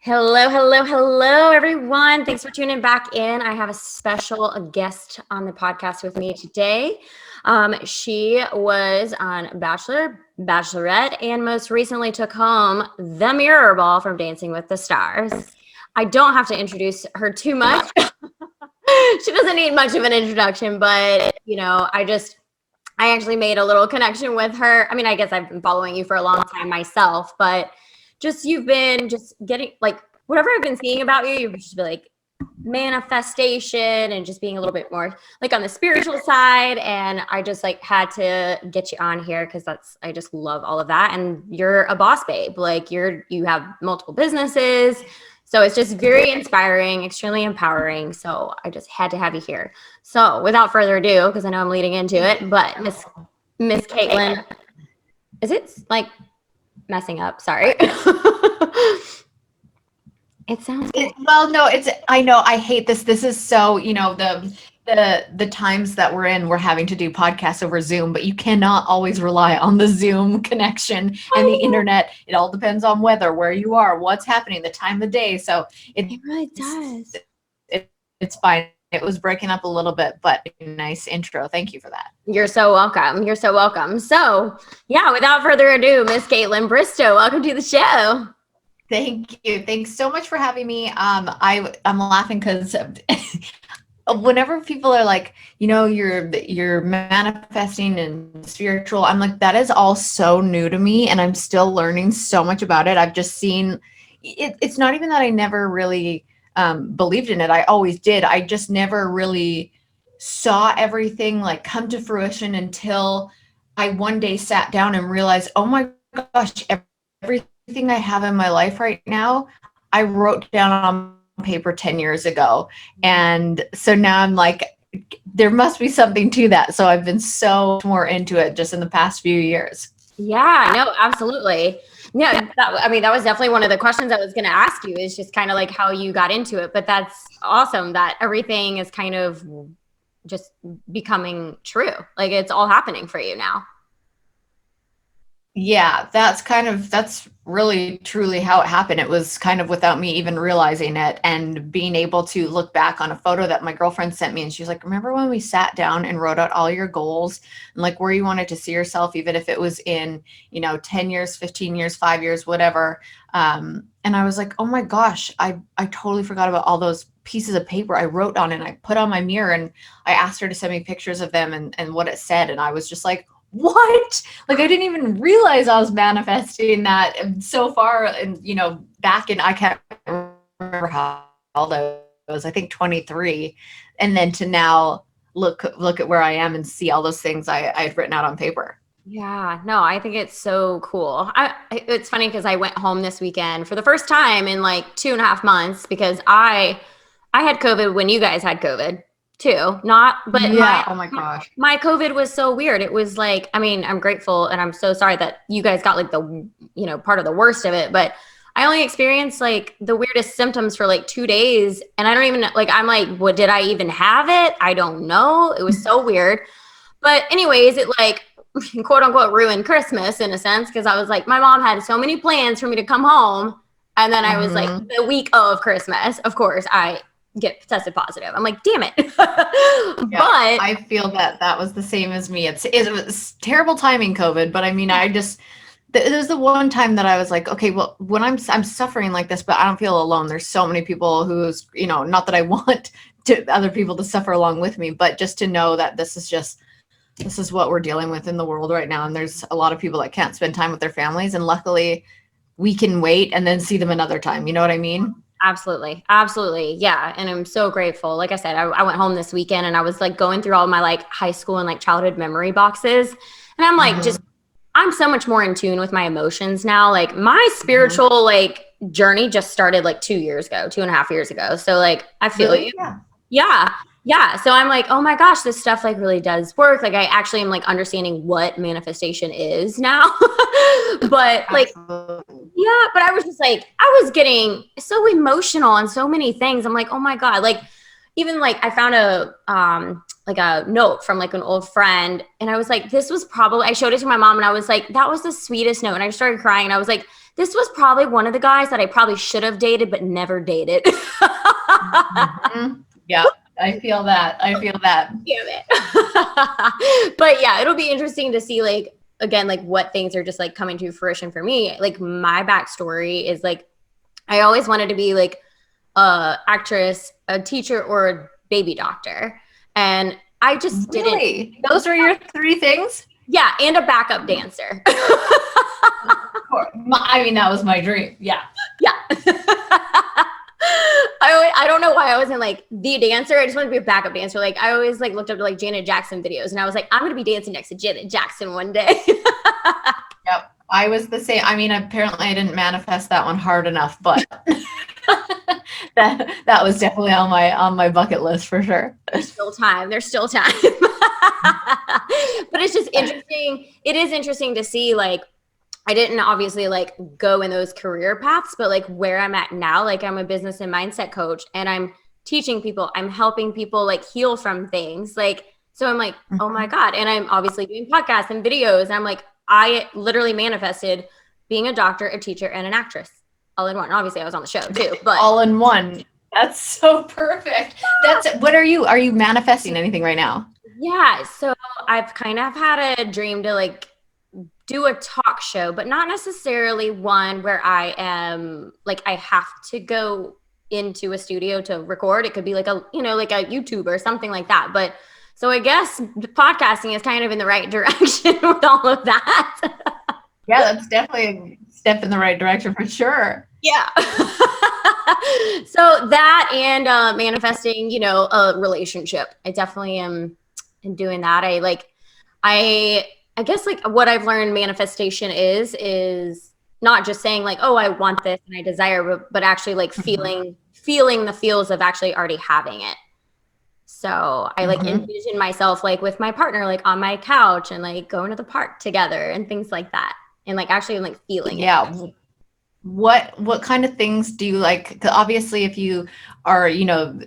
Hello, hello, hello, everyone. Thanks for tuning back in. I have a special guest on the podcast with me today. She was on Bachelorette, and most recently took home the mirror ball from Dancing with the Stars. I don't have to introduce her too much. She doesn't need much of an introduction, but I actually made a little connection with her. I mean, I guess I've been following you for a long time myself, but you've been just getting like whatever I've been seeing about you, you've just been like manifestation and just being a little bit more like on the spiritual side. And I just like had to get you on here because I just love all of that. And you're a boss babe. Like you have multiple businesses. So it's just very inspiring, extremely empowering. So I just had to have you here. So without further ado, because I know I'm leading into it, but Miss Kaitlyn, is it like messing up? Sorry. It sounds good. I know I hate this. This is so, the times that we're in, we're having to do podcasts over Zoom, but you cannot always rely on the Zoom connection and the internet. It all depends on weather, where you are, what's happening, the time of day. So it really does. It's fine. It was breaking up a little bit, but nice intro. Thank you for that. You're so welcome. You're so welcome. So yeah, without further ado, Miss Kaitlyn Bristowe, welcome to the show. Thank you. Thanks so much for having me. I'm laughing because whenever people are like, you're manifesting and spiritual, I'm like, that is all so new to me, and I'm still learning so much about it. I've just seen it. It's not even that I never really believed in it. I always did. I just never really saw everything like come to fruition until I one day sat down and realized, oh my gosh, everything I have in my life right now, I wrote down on paper 10 years ago. And so now I'm like, there must be something to that. So I've been so more into it just in the past few years. Yeah, no, absolutely. Yeah, that was definitely one of the questions I was going to ask you, is just kind of like how you got into it. But that's awesome that everything is kind of just becoming true. Like it's all happening for you now. Yeah, that's really truly how it happened. It was kind of without me even realizing it, and being able to look back on a photo that my girlfriend sent me, and she's like, remember when we sat down and wrote out all your goals and like where you wanted to see yourself, even if it was in, 10 years, 15 years, 5 years, whatever. And I was like, oh my gosh, I totally forgot about all those pieces of paper I wrote on and I put on my mirror, and I asked her to send me pictures of them and what it said. And I was just like, what? Like, I didn't even realize I was manifesting that so far. And, back in, I can't remember how old I was, I think 23. And then to now look at where I am and see all those things I had written out on paper. Yeah, no, I think it's so cool. It's funny because I went home this weekend for the first time in like 2.5 months because I had COVID when you guys had COVID too. Oh my gosh. My COVID was so weird. It was like, I mean, I'm grateful and I'm so sorry that you guys got like the, part of the worst of it, but I only experienced like the weirdest symptoms for like 2 days. And I don't even like, I'm like, what, did I even have it? I don't know. It was so weird. But anyways, it like quote unquote ruined Christmas in a sense. Cause I was like, my mom had so many plans for me to come home. And then I was like, the week of Christmas, of course, I get tested positive. I'm like, damn it. But I feel that was the same as me. It was terrible timing, COVID. But I mean, there's the one time that I was like, okay, well, when I'm suffering like this, but I don't feel alone. There's so many people who's, not that I want other people to suffer along with me, but just to know that this is what we're dealing with in the world right now. And there's a lot of people that can't spend time with their families. And luckily we can wait and then see them another time. You know what I mean? Absolutely. Absolutely. Yeah. And I'm so grateful. Like I said, I went home this weekend and I was like going through all my like high school and like childhood memory boxes. And I'm like, I'm so much more in tune with my emotions now. Like my spiritual like journey just started like 2.5 years ago. So like, I feel you. Yeah. Yeah. So I'm like, oh my gosh, this stuff like really does work. Like I actually am like understanding what manifestation is now. But like, yeah, but I was just like, I was getting so emotional on so many things. I'm like, oh my God. Like even like I found a note from like an old friend. And I was like, I showed it to my mom and I was like, that was the sweetest note. And I started crying and I was like, this was probably one of the guys that I probably should have dated, but never dated. Mhm. Yeah, I feel that. I feel that. Damn it. But yeah, it'll be interesting to see, like, again, like what things are just like coming to fruition for me. Like my backstory is like, I always wanted to be like a actress, a teacher, or a baby doctor. And I just didn't. Really? Those were your three things? Yeah, and a backup dancer. I mean, that was my dream. Yeah. Yeah. I don't know why I wasn't like the dancer. I just wanted to be a backup dancer. Like I always like looked up to like Janet Jackson videos, and I was like, I'm gonna be dancing next to Janet Jackson one day. Yep. I was the same. I mean, apparently I didn't manifest that one hard enough, but that was definitely on my bucket list for sure. There's still time. There's still time. But it's just interesting. It is interesting to see, like, I didn't obviously like go in those career paths, but like where I'm at now, like I'm a business and mindset coach, and I'm teaching people, I'm helping people like heal from things. Like, so I'm like, oh my God. And I'm obviously doing podcasts and videos. And I'm like, I literally manifested being a doctor, a teacher, and an actress all in one. Obviously I was on the show too, but all in one. That's so perfect. What are you manifesting anything right now? yeah. So I've kind of had a dream to like do a talk show, but not necessarily one where I am like, I have to go into a studio to record. It could be like a, you know, like a YouTube or something like that. But so I guess podcasting is kind of in the right direction with all of that. Yeah, that's definitely a step in the right direction for sure. Yeah. So that and manifesting, you know, a relationship. I definitely am doing that. I guess like what I've learned manifestation is not just saying like, oh, I want this and I desire, but actually like feeling the feels of actually already having it. So I like envision myself like with my partner, like on my couch and like going to the park together and things like that. And like actually like feeling it. Yeah. What kind of things do you like? 'Cause obviously if you are, you know,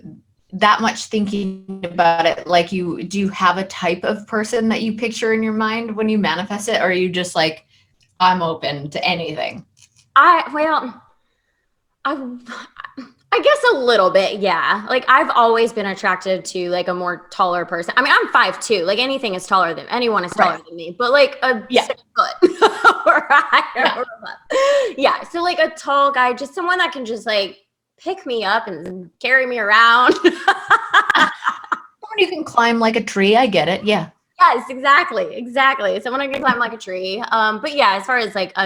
that much thinking about it, like do you have a type of person that you picture in your mind when you manifest it? Or are you just like, I'm open to anything? I guess a little bit, yeah. Like I've always been attracted to like a more taller person. I mean, I'm 5'2". Like anything is taller than anyone is taller than me, but like a 6 foot or higher. Yeah. So like a tall guy, just someone that can just like pick me up and carry me around. Someone you can climb like a tree. I get it. Yeah. Yes, exactly. Someone I can climb like a tree. But yeah, as far as like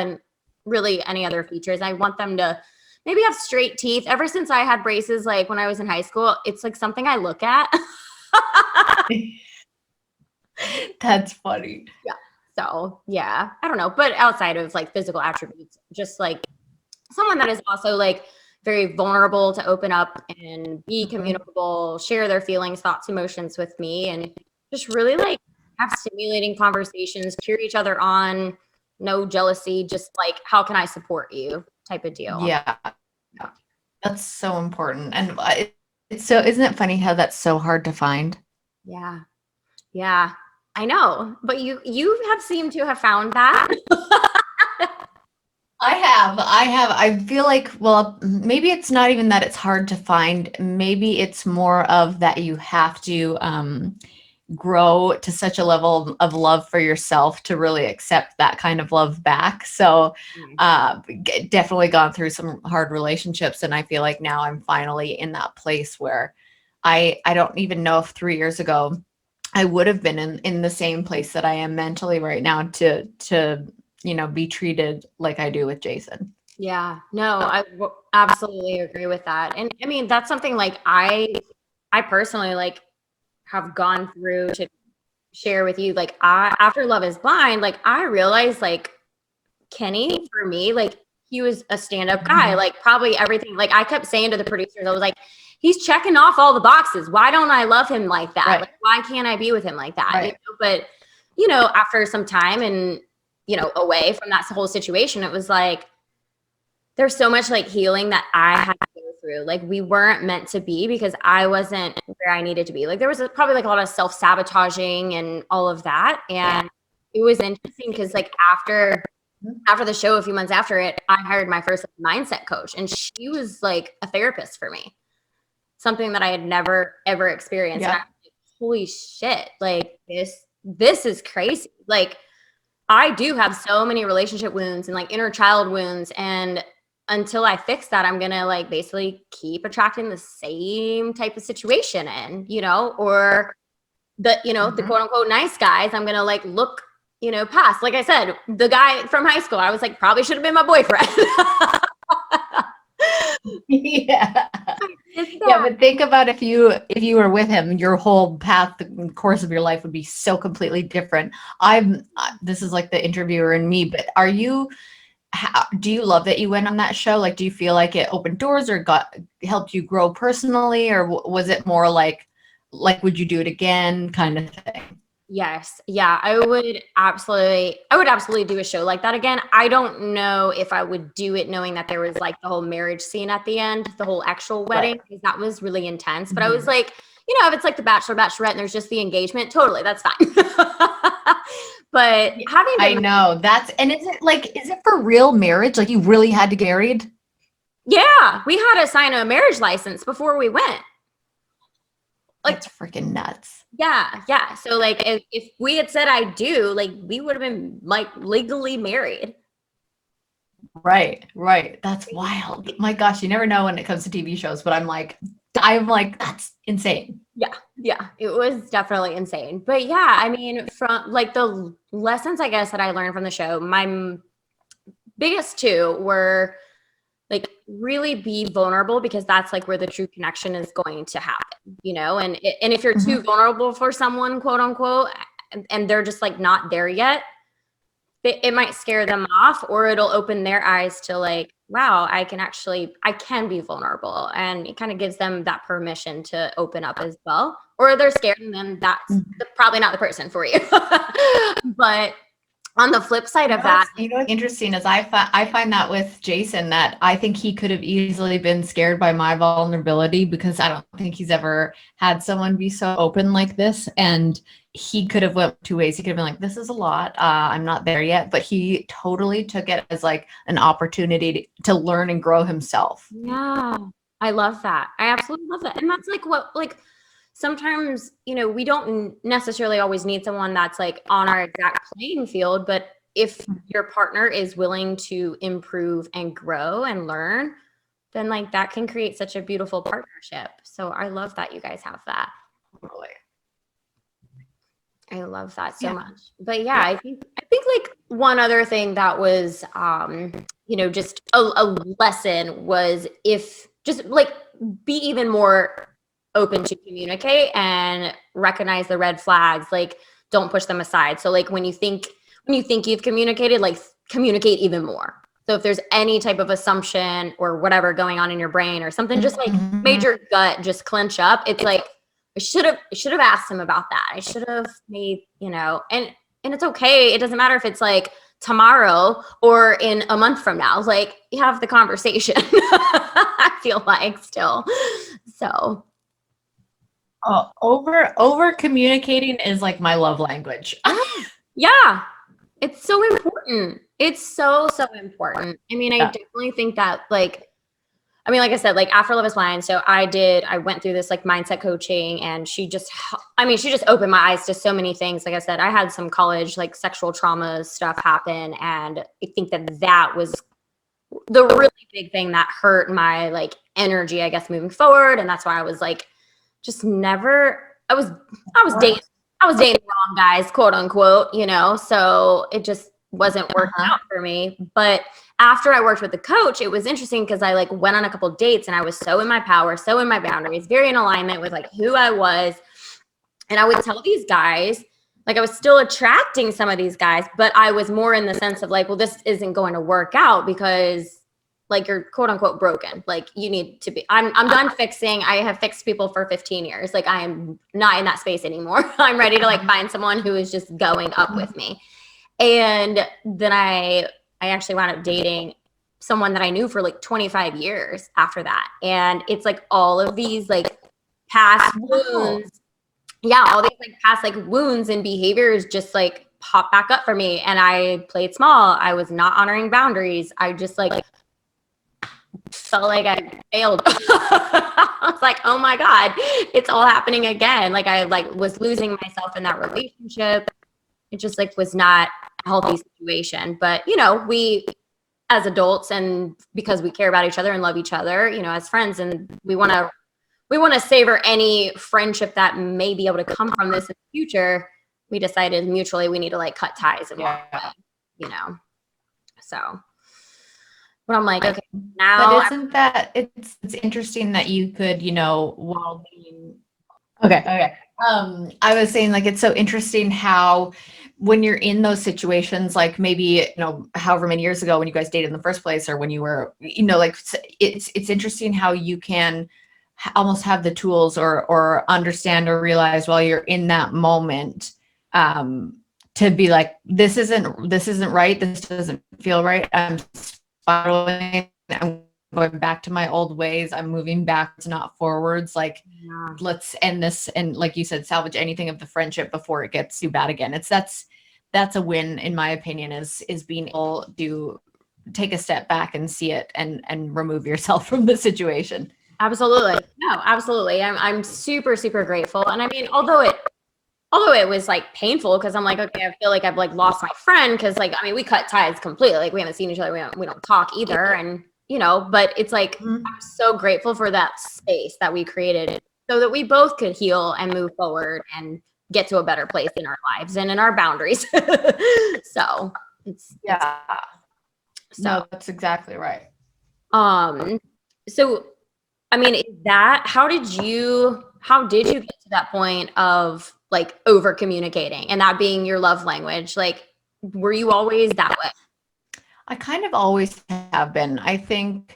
really any other features, I want them to maybe have straight teeth. Ever since I had braces, like when I was in high school, it's like something I look at. That's funny. Yeah. So yeah, I don't know. But outside of like physical attributes, just like someone that is also like very vulnerable to open up and be communicable, share their feelings, thoughts, emotions with me, and just really like have stimulating conversations, cheer each other on, no jealousy, just like how can I support you type of deal. Yeah. That's so important. And it's so, isn't it funny how that's so hard to find? Yeah. Yeah. I know. But you have seemed to have found that. I have. I feel like, well, maybe it's not even that it's hard to find. Maybe it's more of that you have to grow to such a level of love for yourself to really accept that kind of love back. So definitely gone through some hard relationships. And I feel like now I'm finally in that place where I don't even know if 3 years ago I would have been in the same place that I am mentally right now to you know, be treated like I do with Jason. Yeah, no, I absolutely agree with that. And I mean, that's something like I personally like have gone through to share with you. Like after Love is Blind, like I realized like Kenny for me, like he was a stand-up guy, like probably everything. Like I kept saying to the producers, I was like, he's checking off all the boxes. Why don't I love him like that? Right. Like, why can't I be with him like that? Right. You know? But you know, after some time and you know, away from that whole situation, it was like there's so much like healing that I had to go through. Like we weren't meant to be because I wasn't where I needed to be. Like there was probably like a lot of self-sabotaging and all of that. And it was interesting because like after after the show, a few months after it, I hired my first mindset coach, and she was like a therapist for me, something that I had never ever experienced. Yeah. And I was like, holy shit, like this is crazy. Like I do have so many relationship wounds and like inner child wounds, and until I fix that, I'm gonna like basically keep attracting the same type of situation in, or the quote unquote nice guys. I'm gonna like look, past. Like I said, the guy from high school, I was like, probably should have been my boyfriend. Yeah. Yeah, but think about if you were with him, your whole path, the course of your life would be so completely different. This is like the interviewer in me, but do you love that you went on that show? Like, do you feel like it opened doors or helped you grow personally, or was it more like would you do it again kind of thing? Yes. Yeah, I would absolutely do a show like that again. I don't know if I would do it knowing that there was like the whole marriage scene at the end, the whole actual wedding, because that was really intense. But I was like, if it's like the Bachelor, Bachelorette, and there's just the engagement, totally, that's fine. But I know and is it for real marriage? Like you really had to get married? Yeah, we had to sign a marriage license before we went. Like, that's freaking nuts. Yeah. So like if we had said I do, like we would have been like legally married. Right. That's wild. My gosh, you never know when it comes to TV shows, but I'm like, that's insane. Yeah, it was definitely insane. But yeah, I mean, from like the lessons I guess that I learned from the show, my biggest two were like really be vulnerable, because that's like where the true connection is going to happen, and if you're too vulnerable for someone, quote unquote, and they're just like not there yet, it might scare them off, or it'll open their eyes to like, wow, I can be vulnerable, and it kind of gives them that permission to open up as well. Or they're scared, and then that's probably not the person for you. But on the flip side of that, what's interesting is I find that with Jason, that I think he could have easily been scared by my vulnerability, because I don't think he's ever had someone be so open like this. And he could have went two ways. He could have been like, this is a lot. I'm not there yet. But he totally took it as like an opportunity to learn and grow himself. Yeah, I love that. I absolutely love that. And that's like what, like, sometimes, we don't necessarily always need someone that's like on our exact playing field, but if your partner is willing to improve and grow and learn, then like that can create such a beautiful partnership. So I love that you guys have that. Totally. I love that so much. But yeah, I think like one other thing that was, just a lesson was, if just like be even more open to communicate and recognize the red flags, like don't push them aside. So like when you think you've communicated, like communicate even more. So if there's any type of assumption or whatever going on in your brain or something, just like made your gut just clench up, it's like, I should have asked him about that. I should have made, and it's okay. It doesn't matter if it's like tomorrow or in a month from now. Like, you have the conversation. I feel like still. So over communicating is like my love language. Yeah, it's so important. It's so important. I mean, I definitely think that like I said, like after Love is Blind, so I went through this like mindset coaching, and she just opened my eyes to so many things. Like I said, I had some college like sexual trauma stuff happen, and I think that was the really big thing that hurt my like energy, I guess, moving forward. And that's why I was like, just never, I was dating the wrong guys, quote unquote, so it just wasn't working out for me. But after I worked with the coach, it was interesting because I like went on a couple dates, and I was so in my power, so in my boundaries, very in alignment with like who I was. And I would tell these guys, like I was still attracting some of these guys, but I was more in the sense of like, well, this isn't going to work out because like you're quote unquote broken. Like you need to be, I'm done fixing. I have fixed people for 15 years. Like I am not in that space anymore. I'm ready to like find someone who is just going up with me. And then I actually wound up dating someone that I knew for like 25 years after that. And it's like all of these like past wounds. Yeah, all these like past like wounds and behaviors just like popped back up for me, and I played small. I was not honoring boundaries. I just like felt like I failed. I was like, oh my God, it's all happening again. Like I like was losing myself in that relationship. It just like was not a healthy situation. But we as adults, and because we care about each other and love each other, as friends, and we want to savor any friendship that may be able to come from this in the future. We decided mutually we need to like cut ties and walk away, so. But I'm like, okay, now. But isn't that it's interesting that you could, while being okay. I was saying like it's so interesting how when you're in those situations, like maybe, however many years ago when you guys dated in the first place, or when you were, like it's interesting how you can almost have the tools or understand or realize while you're in that moment, to be like, this isn't right. This doesn't feel right. I'm spiraling. I'm going back to my old ways. I'm moving backwards, not forwards. Like, let's end this. And like you said, salvage anything of the friendship before it gets too bad again. That's a win, in my opinion, is being able to take a step back and see it and remove yourself from the situation. Absolutely. No, absolutely. I'm super, super grateful. And I mean, although it was like painful, because I'm like, okay, I feel like I've like lost my friend, because like, I mean, we cut ties completely. Like we haven't seen each other. We don't talk either. And but it's like, I'm so grateful for that space that we created so that we both could heal and move forward and get to a better place in our lives and in our boundaries. So no, that's exactly right. So I mean, how did you get to that point of like over communicating and that being your love language? Like, were you always that way? I kind of always have been. I think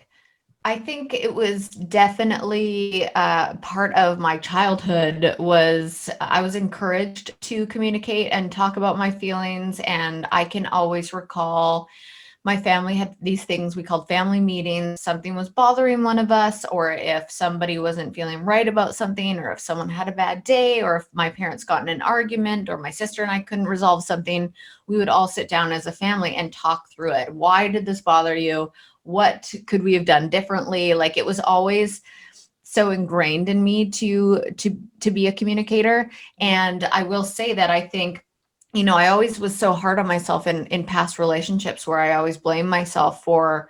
it was definitely part of my childhood. I was encouraged to communicate and talk about my feelings, and I can always recall my family had these things we called family meetings. Something was bothering one of us, or if somebody wasn't feeling right about something, or if someone had a bad day, or if my parents got in an argument, or my sister and I couldn't resolve something, we would all sit down as a family and talk through it. Why did this bother you? What could we have done differently? Like, it was always so ingrained in me to be a communicator. And I will say that I think, I always was so hard on myself in past relationships, where I always blame myself for,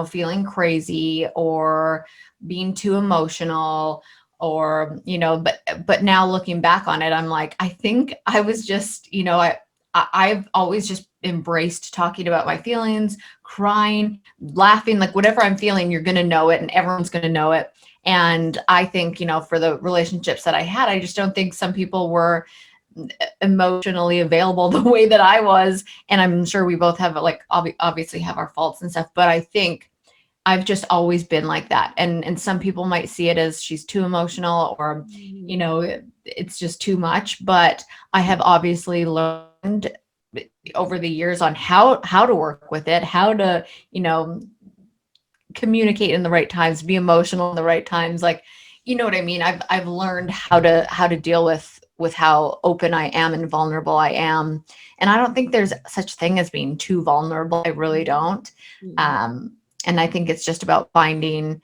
feeling crazy or being too emotional, or, but now looking back on it, I'm like, I think I was just, I've always just embraced talking about my feelings, crying, laughing, like whatever I'm feeling, you're going to know it and everyone's going to know it. And I think, for the relationships that I had, I just don't think some people were emotionally available the way that I was. And I'm sure we both have like obviously have our faults and stuff, but I think I've just always been like that. And some people might see it as she's too emotional, or, it's just too much. But I have obviously learned over the years on how to work with it, how to, communicate in the right times, be emotional in the right times. Like, you know what I mean? I've learned how to deal with how open I am and vulnerable I am. And I don't think there's such thing as being too vulnerable. I really don't. And I think it's just about finding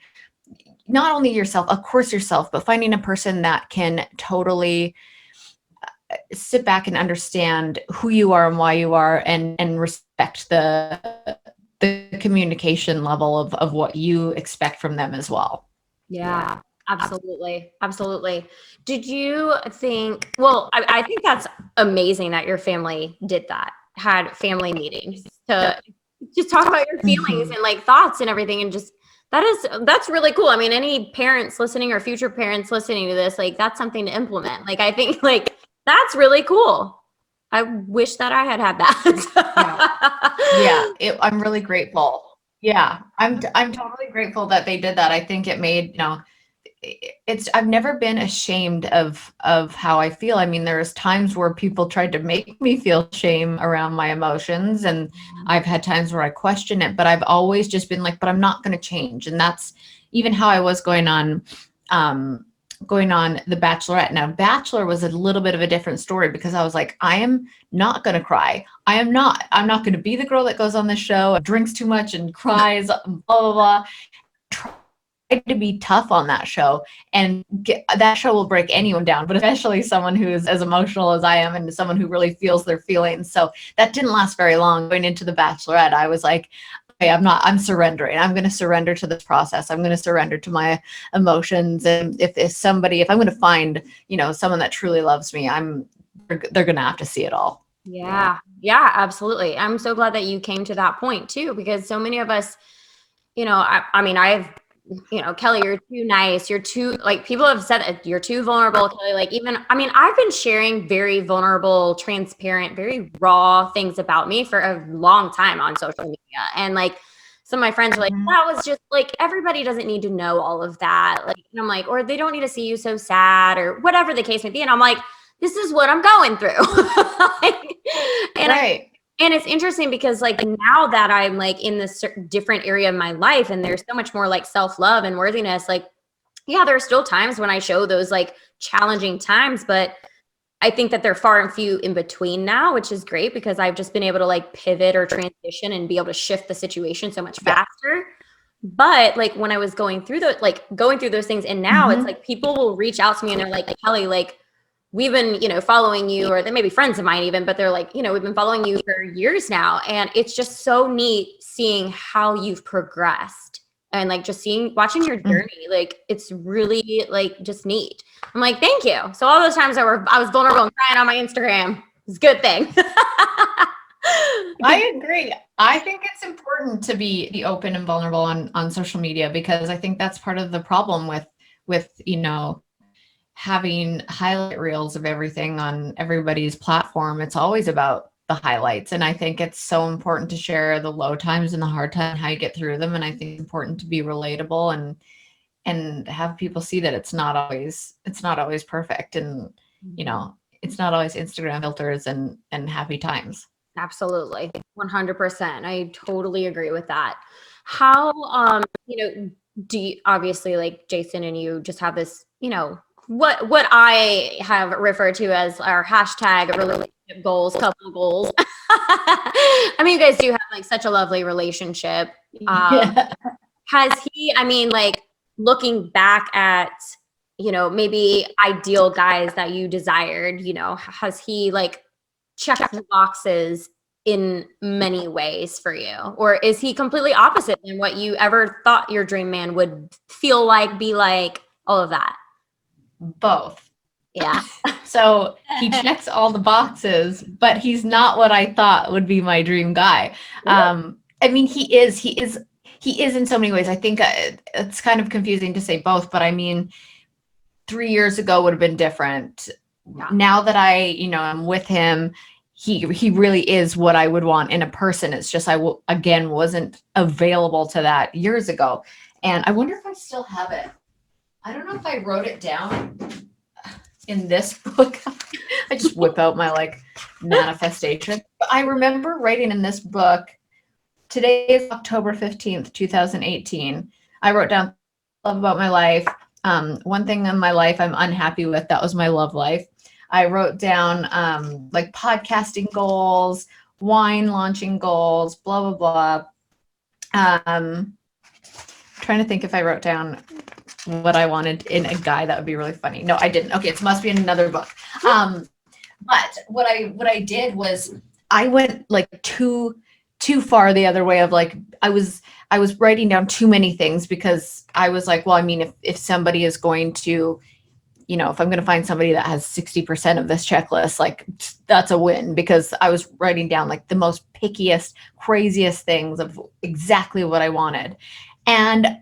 not only yourself, of course yourself, but finding a person that can totally sit back and understand who you are and why you are, and respect the communication level of what you expect from them as well. Yeah. Absolutely. Absolutely. Did you think, well, I think that's amazing that your family did that, had family meetings to just talk about your feelings and like thoughts and everything. And just, that's really cool. I mean, any parents listening or future parents listening to this, like that's something to implement. Like, I think like that's really cool. I wish that I had that. I'm really grateful. Yeah. I'm totally grateful that they did that. I think it made, I've never been ashamed of how I feel. I mean, there's times where people tried to make me feel shame around my emotions, and I've had times where I question it, but I've always just been like, but I'm not going to change. And that's even how I was going on going on The Bachelorette. Now, Bachelor was a little bit of a different story because I was like, I am not going to cry. I'm not going to be the girl that goes on the show, drinks too much and cries, blah, blah, blah. Tried to be tough on that show, and that show will break anyone down, but especially someone who is as emotional as I am and someone who really feels their feelings. So that didn't last very long. Going into The Bachelorette, I was like, okay, I'm surrendering. I'm going to surrender to this process. I'm going to surrender to my emotions. And if I'm going to find, someone that truly loves me, they're going to have to see it all. Yeah. Yeah, absolutely. I'm so glad that you came to that point too, because so many of us, Kelly, you're too nice. You're too, like, people have said that you're too vulnerable, Kelly. Like, I've been sharing very vulnerable, transparent, very raw things about me for a long time on social media. And like, some of my friends are like, that was just like, everybody doesn't need to know all of that. Like, and I'm like, or they don't need to see you so sad or whatever the case may be. And I'm like, this is what I'm going through. Right. And it's interesting because like now that I'm like in this different area of my life and there's so much more like self-love and worthiness, like, yeah, there are still times when I show those like challenging times, but I think that they're far and few in between now, which is great because I've just been able to like pivot or transition and be able to shift the situation so much faster. But like when I was going through those things, and now it's like people will reach out to me and they're like, Kelly, like, we've been, following you, or they may be friends of mine even, but they're like, we've been following you for years now. And it's just so neat seeing how you've progressed and like just watching your journey. Like, it's really like just neat. I'm like, thank you. So all those times I was vulnerable and crying on my Instagram, it's a good thing. I agree. I think it's important to be open and vulnerable on social media, because I think that's part of the problem with having highlight reels of everything on everybody's platform. It's always about the highlights. And I think it's so important to share the low times and the hard times, how you get through them. And I think it's important to be relatable and have people see that it's not always perfect. And, it's not always Instagram filters and happy times. Absolutely. 100%. I totally agree with that. How, do you, obviously, like, Jason and you just have this, what I have referred to as our hashtag relationship goals, couple goals. You guys do have like such a lovely relationship. Has he, like, looking back at, maybe ideal guys that you desired, has he like checked the boxes in many ways for you? Or is he completely opposite than what you ever thought your dream man would feel like, be like, all of that? Both. Yeah. So he checks all the boxes, but he's not what I thought would be my dream guy. He is in so many ways. I think it's kind of confusing to say both, but 3 years ago would have been different. Yeah. Now that I'm with him, he really is what I would want in a person. It's just again wasn't available to that years ago. And I wonder if I still have it. I don't know if I wrote it down in this book. I just whip out my like manifestation. But I remember writing in this book, today is October 15th, 2018. I wrote down love about my life. One thing in my life I'm unhappy with, that was my love life. I wrote down like podcasting goals, wine launching goals, blah, blah, blah. Trying to think if I wrote down what I wanted in a guy. That would be really funny. No, I didn't. Okay, it must be in another book. But what I did was I went like too far the other way of like, I was writing down too many things, because I was like, well, if somebody is going to, if I'm going to find somebody that has 60% of this checklist, like that's a win, because I was writing down like the most pickiest, craziest things of exactly what I wanted. And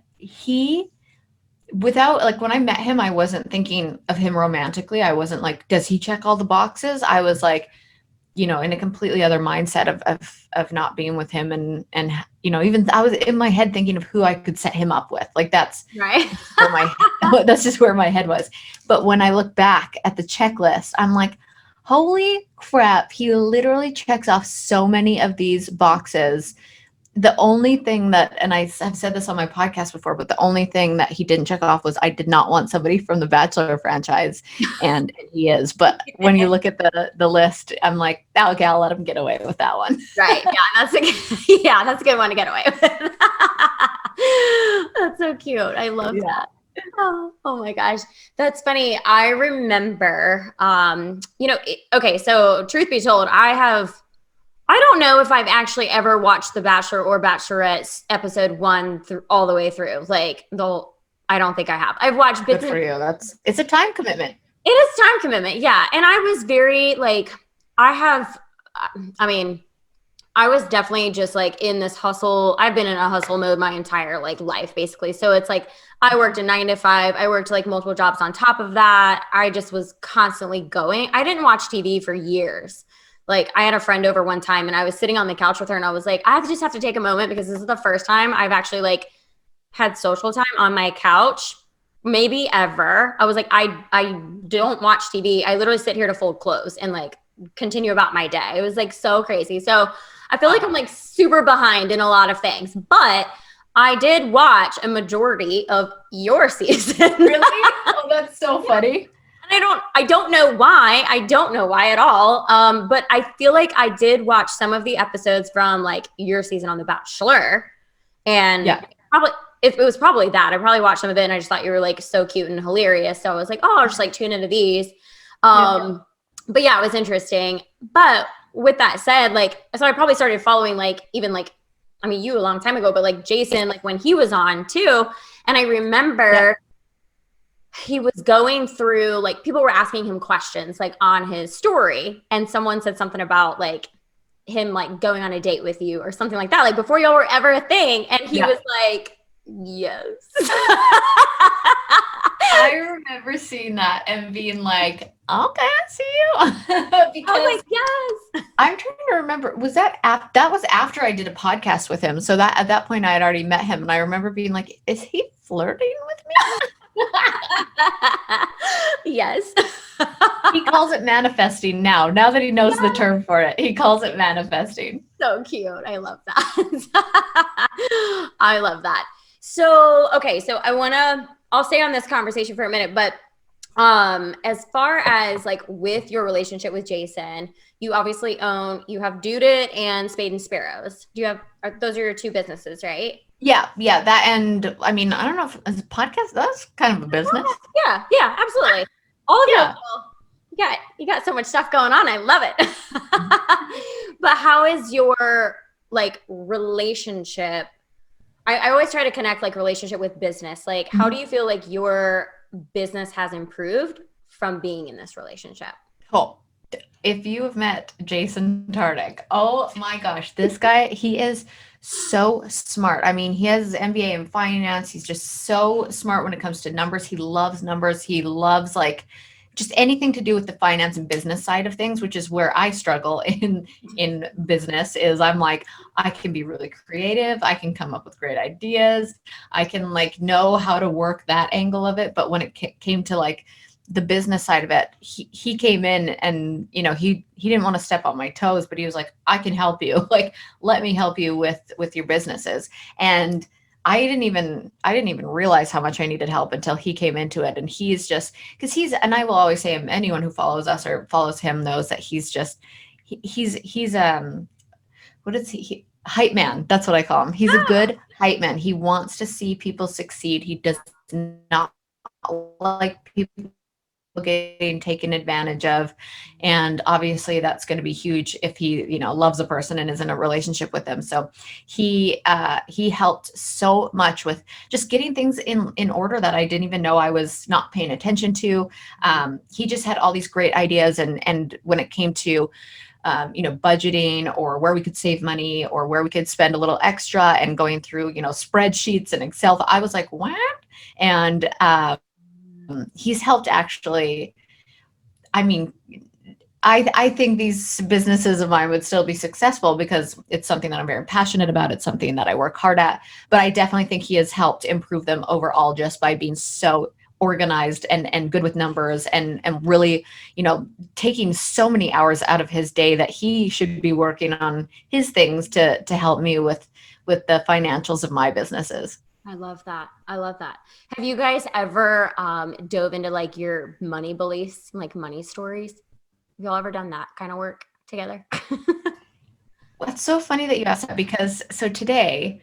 without like, when I met him, I wasn't thinking of him romantically. I wasn't like, does he check all the boxes? I was like, in a completely other mindset of not being with him. And even I was in my head thinking of who I could set him up with. Like that's right. That's just where my head was. But when I look back at the checklist, I'm like, holy crap, he literally checks off so many of these boxes. the only thing that, and I have said this on my podcast before, but the only thing that he didn't check off was I did not want somebody from the Bachelor franchise, and he is. But when you look at the list, I'm like, oh, okay, I'll let him get away with that one. Right. Yeah, that's a good one to get away with. That's so cute. I love that. Oh my gosh. That's funny. I remember, okay, so truth be told, I don't know if I've actually ever watched The Bachelor or Bachelorette episode 1 through all the way through. I don't think I have. I've watched bits. Good for you. It's a time commitment. It is time commitment. Yeah. And I was very I was definitely just like in this hustle. I've been in a hustle mode my entire life, basically. So it's like I worked a 9 to 5. I worked multiple jobs on top of that. I just was constantly going. I didn't watch TV for years. I had a friend over one time and I was sitting on the couch with her and I was like, I just have to take a moment because this is the first time I've actually had social time on my couch, maybe ever. I was like, I don't watch TV. I literally sit here to fold clothes and continue about my day. It was so crazy. So I feel like I'm super behind in a lot of things, but I did watch a majority of your season. Really? Oh, that's so funny. And I don't know why. I don't know why at all. But I feel like I did watch some of the episodes from your season on The Bachelor. And probably it was probably that. I probably watched some of it and I just thought you were so cute and hilarious. So I was like, oh, I'll just tune into these. But yeah, it was interesting. But with that said, so I probably started following you a long time ago, but Jason, when he was on too. And I remember he was going through, people were asking him questions on his story. And someone said something about him going on a date with you or something like that, before y'all were ever a thing. And he was like, yes. I remember seeing that and being like, okay, I see you. Because yes. I'm trying to remember, that was after I did a podcast with him. So that at that point I had already met him. And I remember being like, is he flirting with me? Yes. He calls it manifesting now that he knows the term for it. He calls it manifesting. So cute. I love that. I love that. So, okay. So I'll stay on this conversation for a minute, but as far as with your relationship with Jason, you obviously you have Dude It and Spade and Sparrows. Those are your two businesses, right? Yeah. That, and I mean, I don't know if as a podcast, that's kind of a business. Yeah, absolutely. All of you got so much stuff going on. I love it. But how is your relationship? I always try to connect relationship with business. How do you feel your business has improved from being in this relationship? Oh, if you have met Jason Tardik, oh my gosh, this guy, he is so smart. I mean, he has his MBA in finance. He's just so smart when it comes to numbers. He loves numbers. He loves just anything to do with the finance and business side of things, which is where I struggle in business. Is I'm I can be really creative. I can come up with great ideas. I can know how to work that angle of it. But when it came to the business side of it, he came in and, he didn't want to step on my toes, but he was like, I can help you. Let me help you with your businesses. And I didn't even realize how much I needed help until he came into it. And he's just, and I will always say, anyone who follows us or follows him knows that he's what is he? Hype man. That's what I call him. He's a good hype man. He wants to see people succeed. He does not like people getting taken advantage of, and obviously that's going to be huge if he loves a person and is in a relationship with them. So he helped so much with just getting things in order that I didn't even know I was not paying attention to. He just had all these great ideas, and when it came to budgeting or where we could save money or where we could spend a little extra and going through spreadsheets and Excel, I was like, what? And he's helped actually. I mean, I think these businesses of mine would still be successful because it's something that I'm very passionate about. It's something that I work hard at, but I definitely think he has helped improve them overall just by being so organized and good with numbers and really, taking so many hours out of his day that he should be working on his things to help me with the financials of my businesses. I love that. I love that. Have you guys ever dove into like your money beliefs, like money stories? Have y'all ever done that kind of work together? Well, it's so funny that you asked that because so today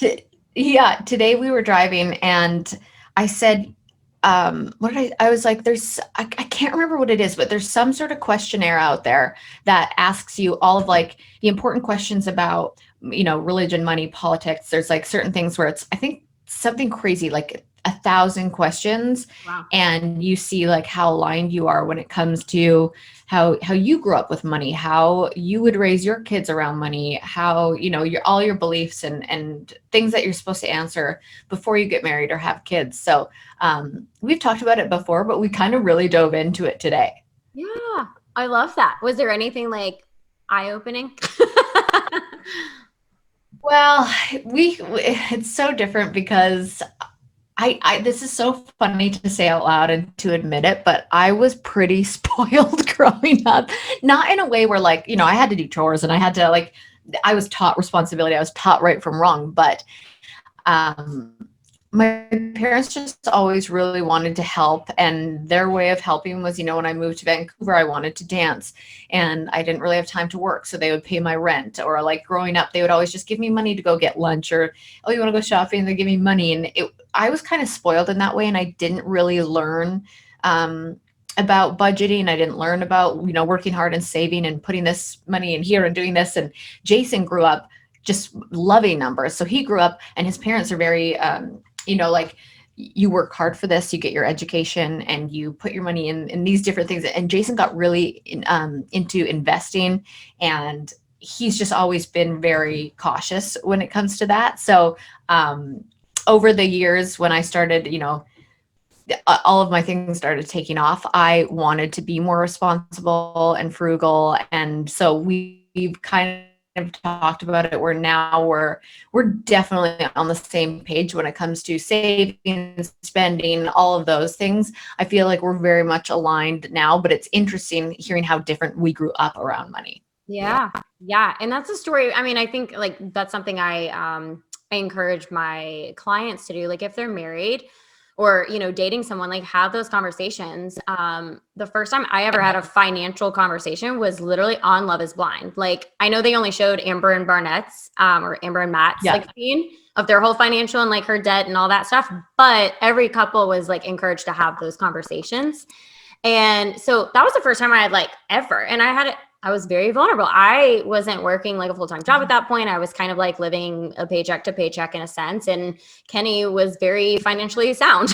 we were driving and I said, what did I was like, I can't remember what it is, but there's some sort of questionnaire out there that asks you all of like the important questions about, religion, money, politics. There's like certain things where it's, I think something crazy, like 1,000 questions. Wow. And you see like how aligned you are when it comes to how you grew up with money, how you would raise your kids around money, how, all your beliefs and things that you're supposed to answer before you get married or have kids. So we've talked about it before, but we kind of really dove into it today. Yeah, I love that. Was there anything like eye-opening? Well, it's so different because this is so funny to say out loud and to admit it, but I was pretty spoiled growing up. Not in a way where like, I had to do chores and I had to like, I was taught responsibility. I was taught right from wrong, but my parents just always really wanted to help. And their way of helping was, when I moved to Vancouver, I wanted to dance and I didn't really have time to work. So they would pay my rent, or like growing up, they would always just give me money to go get lunch, or, oh, you want to go shopping? And they give me money. And I was kind of spoiled in that way. And I didn't really learn about budgeting. I didn't learn about, working hard and saving and putting this money in here and doing this. And Jason grew up just loving numbers. So he grew up and his parents are very, like you work hard for this, you get your education and you put your money in these different things. And Jason got really into investing, and he's just always been very cautious when it comes to that. So over the years when I started, all of my things started taking off, I wanted to be more responsible and frugal. And so we've kind of talked about it where now we're definitely on the same page when it comes to saving, spending, all of those things. I feel like we're very much aligned now, but it's interesting hearing how different we grew up around money. Yeah. And that's a story. I mean, I think like that's something I encourage my clients to do. Like if they're married or, dating someone, like have those conversations. The first time I ever had a financial conversation was literally on Love is Blind. Like I know they only showed Amber and Barnett's or Amber and Matt's like scene of their whole financial and like her debt and all that stuff. But every couple was like encouraged to have those conversations. And so that was the first time I had like ever, and I was very vulnerable. I wasn't working like a full-time job at that point. I was kind of like living a paycheck to paycheck in a sense. And Kenny was very financially sound.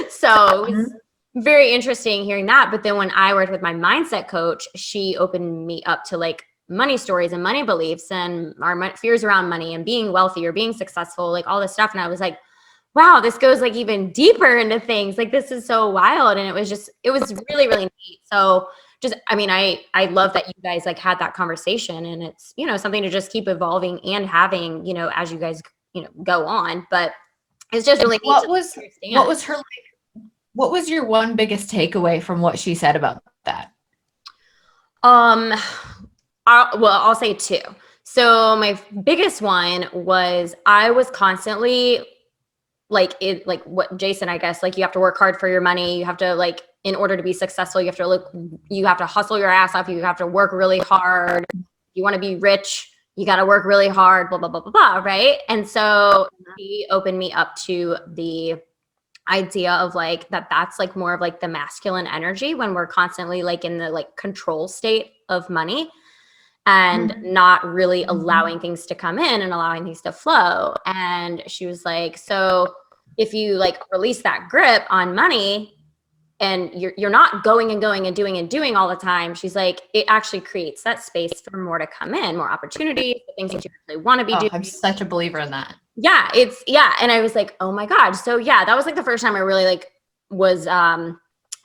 So it was very interesting hearing that. But then when I worked with my mindset coach, she opened me up to like money stories and money beliefs and our fears around money and being wealthy or being successful, like all this stuff. And I was like, wow, this goes like even deeper into things. Like this is so wild. And it was really, really neat. So I love that you guys like had that conversation, and it's, something to just keep evolving and having, as you guys, go on, but it's just really neat. What was your one biggest takeaway from what she said about that? I'll say two. So my biggest one was I was constantly like what Jason, I guess, like you have to work hard for your money. You have to like, in order to be successful, you have to hustle your ass off. You have to work really hard. You want to be rich, you got to work really hard, blah, blah, blah, blah, blah. Right. And so he opened me up to the idea of like, that's like more of like the masculine energy when we're constantly like in the like control state of money and not really allowing things to come in and allowing things to flow. And she was like, so if you like release that grip on money, and you're not going and doing all the time, she's like, it actually creates that space for more to come in, more opportunities, things that you really want to be doing. I'm such a believer in that. Yeah, and I was like, oh my God. So yeah, that was like the first time I really like was, I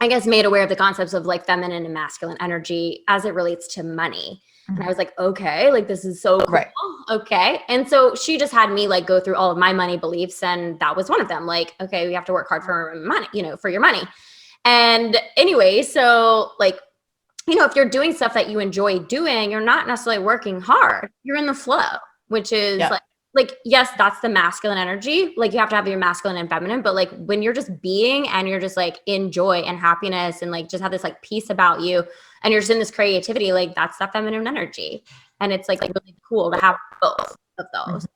guess, made aware of the concepts of like feminine and masculine energy as it relates to money. And I was like, okay, like this is so cool. Right. Okay. And so she just had me like go through all of my money beliefs. And that was one of them. Like, okay, we have to work hard for money, for your money. And anyway, so like, if you're doing stuff that you enjoy doing, you're not necessarily working hard. You're in the flow, which is like, yes, that's the masculine energy. Like you have to have your masculine and feminine, but like when you're just being and you're just like in joy and happiness and like just have this like peace about you and you're just in this creativity, like that's that feminine energy. And it's like really cool to have both of those.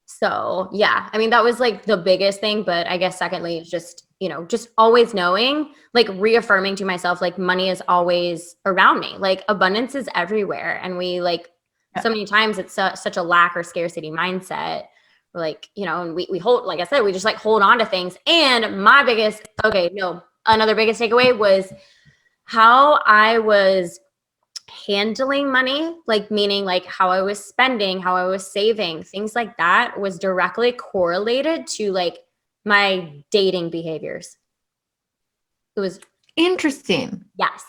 So yeah, I mean, that was like the biggest thing, but I guess secondly, it's just, just always knowing, like reaffirming to myself, like money is always around me, like abundance is everywhere. And we like, so many times it's such a lack or scarcity mindset. We're like, and we hold, like I said, we just like hold on to things. And another biggest takeaway was how I was handling money, like meaning like how I was spending, how I was saving, things like that was directly correlated to like my dating behaviors. It was interesting. Yes.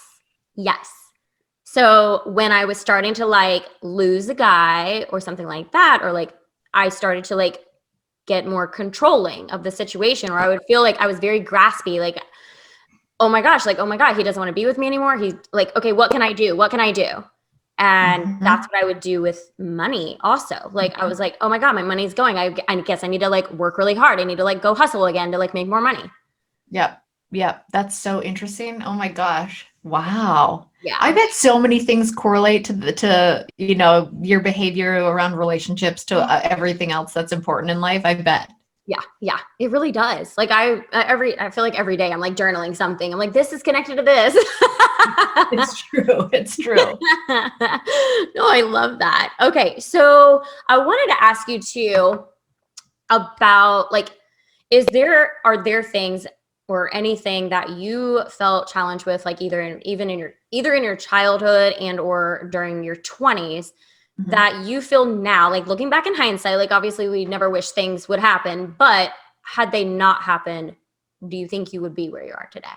So when I was starting to like lose a guy or something like that, or like I started to like get more controlling of the situation, or I would feel like I was very graspy, like, oh my God, he doesn't want to be with me anymore. He's like, okay, what can I do? And that's what I would do with money also. Like, I was like, oh my God, my money's going. I guess I need to like work really hard. I need to like go hustle again to like make more money. Yep. That's so interesting. Oh my gosh. Wow. Yeah. I bet so many things correlate to your behavior around relationships to everything else that's important in life. I bet. Yeah, it really does. Like I feel like every day I'm like journaling something. I'm like, this is connected to this. It's true. No, I love that. Okay. So I wanted to ask you too about like, are there things or anything that you felt challenged with, like either in your childhood and or during your 20s that you feel now, like looking back in hindsight, like obviously we never wish things would happen, but had they not happened, do you think you would be where you are today?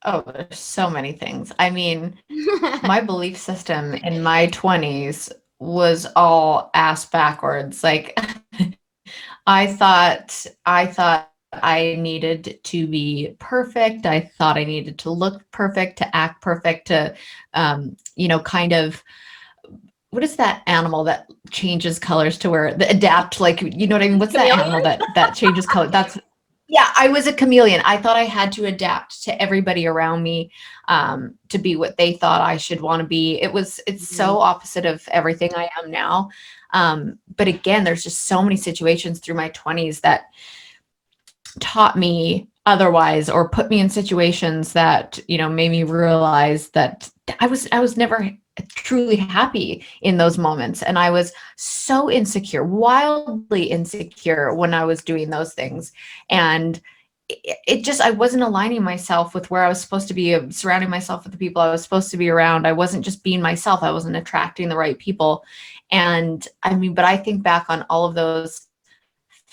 Oh, there's so many things. I mean, my belief system in my 20s was all ass backwards. Like I thought I needed to be perfect. I thought I needed to look perfect, to act perfect, to kind of, what is that animal that changes colors to where the adapt, like, you know what I mean? What's Chameleon? that animal that changes color? I was a chameleon. I thought I had to adapt to everybody around me to be what they thought I should want to be. It's so opposite of everything I am now. But again, there's just so many situations through my 20s that taught me otherwise, or put me in situations that, made me realize that I was never truly happy in those moments. And I was so insecure, wildly insecure when I was doing those things. And I wasn't aligning myself with where I was supposed to be, surrounding myself with the people I was supposed to be around. I wasn't just being myself. I wasn't attracting the right people. And I mean, but I think back on all of those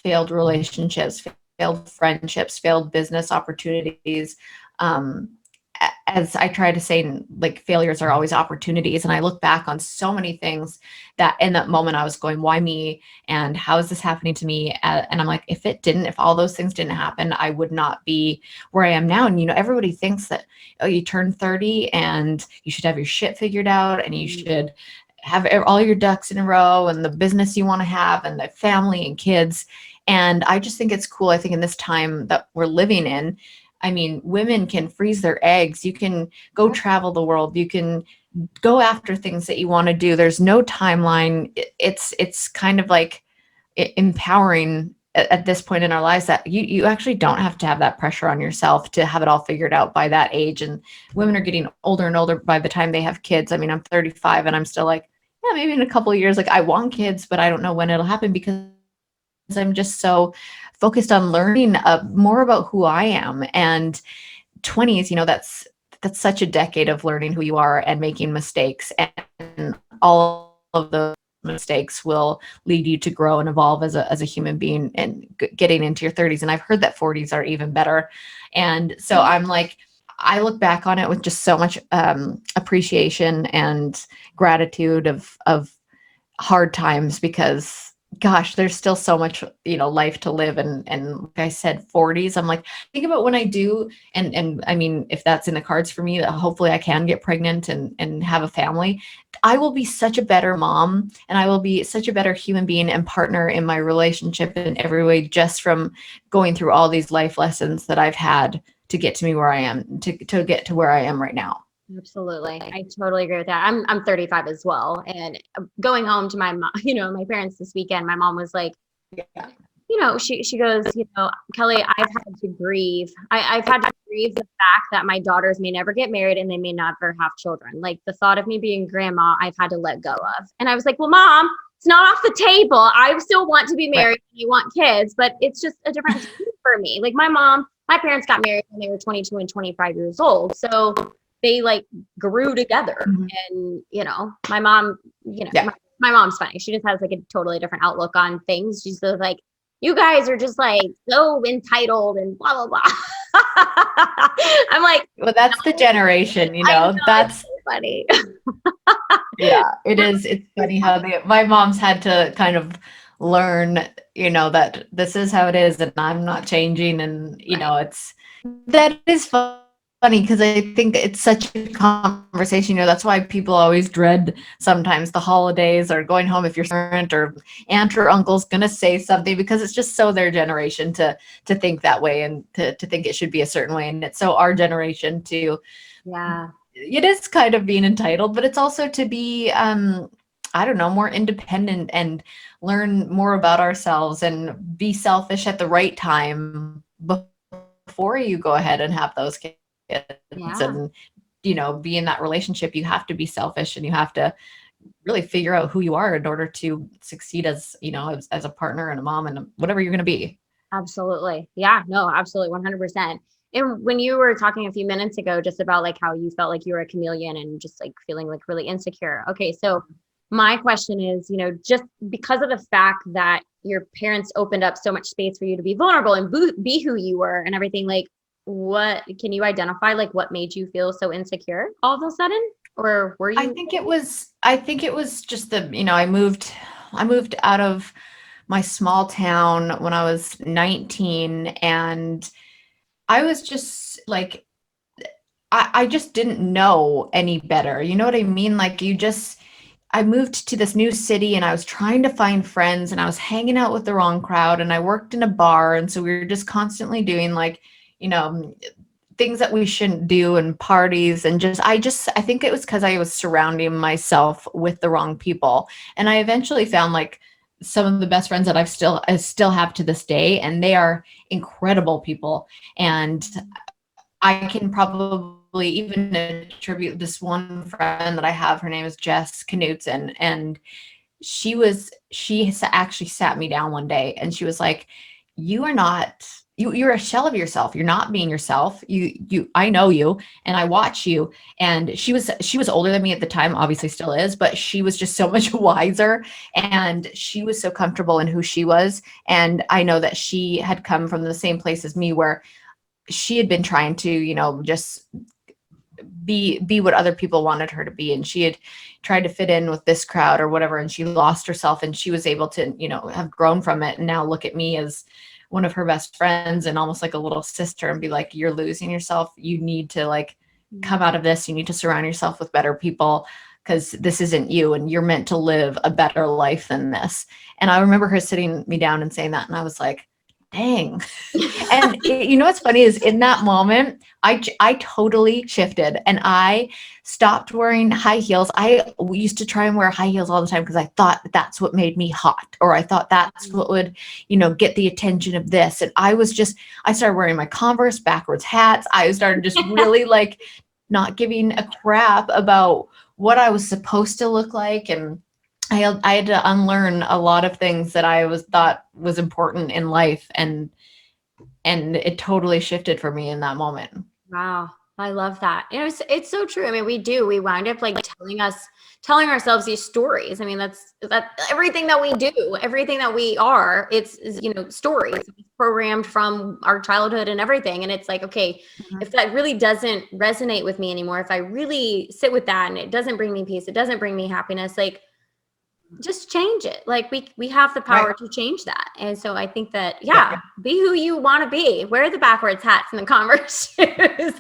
failed relationships, failed friendships, failed business opportunities. As I try to say, like, failures are always opportunities. And I look back on so many things that in that moment I was going, why me? And how is this happening to me? And I'm like, if all those things didn't happen, I would not be where I am now. And, everybody thinks that, oh, you turn 30 and you should have your shit figured out and you should have all your ducks in a row and the business you want to have and the family and kids. And I just think it's cool. I think in this time that we're living in, I mean, women can freeze their eggs. You can go travel the world. You can go after things that you want to do. There's no timeline. It's kind of like empowering at this point in our lives that you actually don't have to have that pressure on yourself to have it all figured out by that age. And women are getting older and older by the time they have kids. I mean, I'm 35 and I'm still like, yeah, maybe in a couple of years, like I want kids, but I don't know when it'll happen because I'm just so focused on learning more about who I am. And 20s, that's such a decade of learning who you are and making mistakes. And all of the mistakes will lead you to grow and evolve as a human being and getting into your 30s. And I've heard that 40s are even better. And so I'm like, I look back on it with just so much appreciation and gratitude of hard times, because gosh, there's still so much, life to live. And like I said, 40s, I'm like, think about when I do. And I mean, if that's in the cards for me, that hopefully I can get pregnant and have a family, I will be such a better mom, and I will be such a better human being and partner in my relationship in every way, just from going through all these life lessons that I've had to get to me where I am, to get to where I am right now. Absolutely. I totally agree with that. I'm 35 as well. And going home to my mom, my parents this weekend, my mom was like, Yeah. she goes, Kelly, I've had to grieve. I've had to grieve the fact that my daughters may never get married and they may never have children. Like the thought of me being grandma, I've had to let go of. And I was like, well, Mom, it's not off the table. I still want to be married and I want kids, but it's just a different thing for me. Like my parents got married when they were 22 and 25 years old. So they like grew together. Mhm. And, my mom, my mom's funny. She just has like a totally different outlook on things. She's just like, you guys are just like so entitled and blah, blah, blah. I'm like, Well, that's the generation, I know, that's it's so funny. yeah, it is. It's funny how my mom's had to kind of learn, that this is how it is and I'm not changing. And, that is funny, because I think it's such a conversation. That's why people always dread sometimes the holidays, or going home if your parent or aunt or uncle's going to say something, because it's just so their generation to think that way, and to think it should be a certain way. And it's so our generation to, Yeah. it is kind of being entitled, but it's also to be, I don't know, more independent and learn more about ourselves and be selfish at the right time before you go ahead and have those kids. Yeah. And, be in that relationship, you have to be selfish, and you have to really figure out who you are in order to succeed as, as a partner and a mom and whatever you're going to be. Absolutely. Yeah, no, absolutely. 100%. And when you were talking a few minutes ago, just about like how you felt like you were a chameleon and just like feeling like really insecure. Okay. So my question is, just because of the fact that your parents opened up so much space for you to be vulnerable and be who you were and everything, like what can you identify, like what made you feel so insecure all of a sudden? Or were you? I think it was just I moved out of my small town when I was 19, and I was just like, I just didn't know any better. You know what I mean? Like I moved to this new city, and I was trying to find friends, and I was hanging out with the wrong crowd, and I worked in a bar. And so we were just constantly doing like, things that we shouldn't do, and parties, and I think it was because I was surrounding myself with the wrong people. And I eventually found like some of the best friends that I still have to this day, and they are incredible people. And I can probably even attribute this one friend that I have. Her name is Jess Knutson, and actually sat me down one day, and she was like, you are not, you're a shell of yourself. You're not being yourself. I know you, and I watch you. And she was older than me at the time, obviously still is, but she was just so much wiser, and she was so comfortable in who she was. And I know that she had come from the same place as me, where she had been trying to, just be what other people wanted her to be. And she had tried to fit in with this crowd or whatever, and she lost herself, and she was able to, have grown from it. And now look at me as one of her best friends, and almost like a little sister, and be like, you're losing yourself. You need to like come out of this. You need to surround yourself with better people, because this isn't you, and you're meant to live a better life than this. And I remember her sitting me down and saying that, and I was like, dang. And what's funny is, in that moment, I totally shifted, and I stopped wearing high heels. I used to try and wear high heels all the time because I thought that's what made me hot, or I thought that's what would, get the attention of this. And I started wearing my Converse backwards hats. I started just really like not giving a crap about what I was supposed to look like. And I had to unlearn a lot of things that I thought was important in life, and it totally shifted for me in that moment. Wow. I love that. It's so true. I mean, we wind up like telling ourselves these stories. I mean, that's everything that we do, everything that we are, it's stories. It's programmed from our childhood and everything. And it's like, okay, Mhm. if that really doesn't resonate with me anymore, if I really sit with that and it doesn't bring me peace, it doesn't bring me happiness, like just change it. Like we have the Right. power to change that. And so I think that, Yeah. yeah, be who you want to be. Wear the backwards hats and the Converse shoes.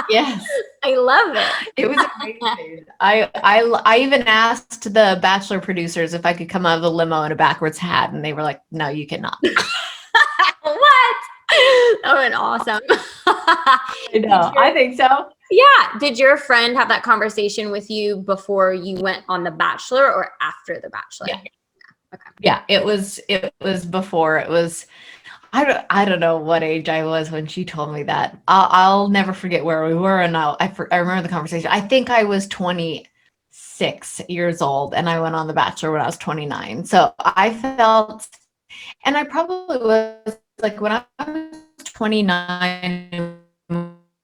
Yes. I love it. It was amazing. I even asked the Bachelor producers if I could come out of the limo in a backwards hat, and they were like, "No, you cannot." What? That would awesome. I know. I think so. Yeah. Did your friend have that conversation with you before you went on The Bachelor or after The Bachelor? Yeah. Okay. Yeah, it was before. It was I don't know what age I was when she told me that. I'll never forget where we were, and I remember the conversation. I think I was 26 years old, and I went on The Bachelor when I was 29. So I felt, and I probably was like when I was 29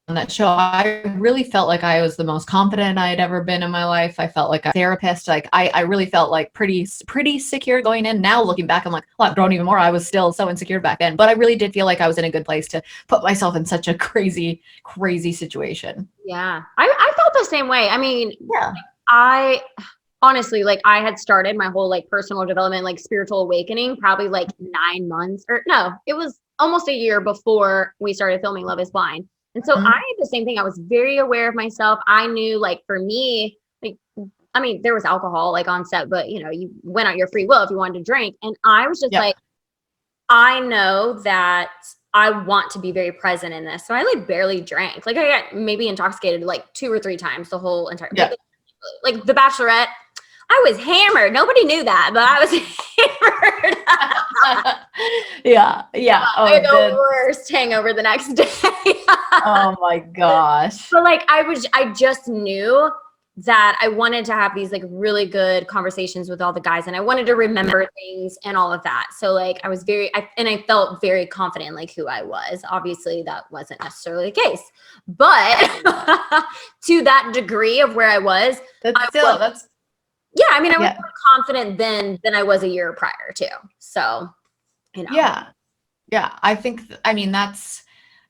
on that show, I really felt like I was the most confident I had ever been in my life. I felt like a therapist. Like I really felt like pretty secure going in. Now looking back, I'm like, well, I've grown even more. I was still so insecure back then, but I really did feel like I was in a good place to put myself in such a crazy situation. Yeah. I felt the same way. I mean, Yeah. I honestly, like I had started my whole like personal development, like spiritual awakening, probably like 9 months or no, it was almost a year before we started filming Love is Blind. And so I Mhm. had the same thing. I was very aware of myself. I knew like for me, like, I mean, there was alcohol like on set, but you went out your free will if you wanted to drink. And I was just Yeah. like, I know that I want to be very present in this. So I like barely drank. Like I got maybe intoxicated like 2 or 3 times the whole entire, Yeah. like The Bachelorette. I was hammered. Nobody knew that, but I was hammered. Yeah. Yeah. I had the Oh, worst hangover the next day. oh my gosh. But like I just knew that I wanted to have these like really good conversations with all the guys and I wanted to remember things and all of that. So like I was I felt very confident in like who I was. Obviously that wasn't necessarily the case, but to that degree of where I was, yeah, I mean, I was more confident then than I was a year prior to. So, Yeah. Yeah. I mean, that's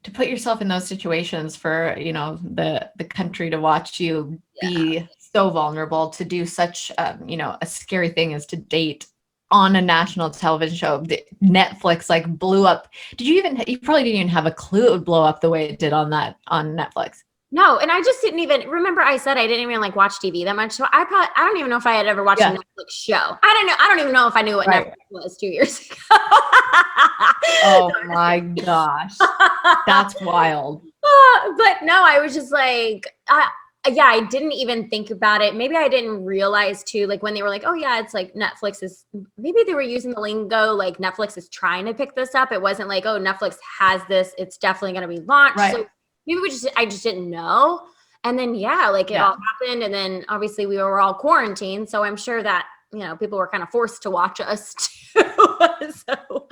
to put yourself in those situations for, the country to watch you be so vulnerable to do such, a scary thing as to date on a national television show. Netflix like blew up. You probably didn't even have a clue it would blow up the way it did on Netflix. No, and I just didn't even remember I said I didn't even like watch TV that much. So I don't even know if I had ever watched a Netflix show. I don't know. I don't even know if I knew what Netflix was 2 years ago. Oh my gosh. That's wild. But no, I was just like, yeah, I didn't even think about it. Maybe I didn't realize too, like when they were like, oh yeah, it's like maybe they were using the lingo, like Netflix is trying to pick this up. It wasn't like, oh, Netflix has this, it's definitely going to be launched. Right. So maybe I just didn't know. And then, yeah, like it all happened. And then obviously we were all quarantined. So I'm sure that, people were kind of forced to watch us too. So,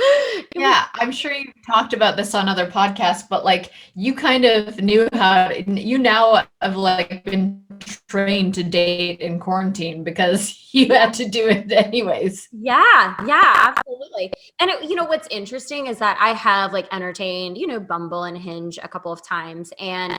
yeah, I'm sure you talked about this on other podcasts, but like you kind of you now have like been trained to date in quarantine because you had to do it anyways. Yeah, absolutely. And what's interesting is that I have like entertained, Bumble and Hinge a couple of times. And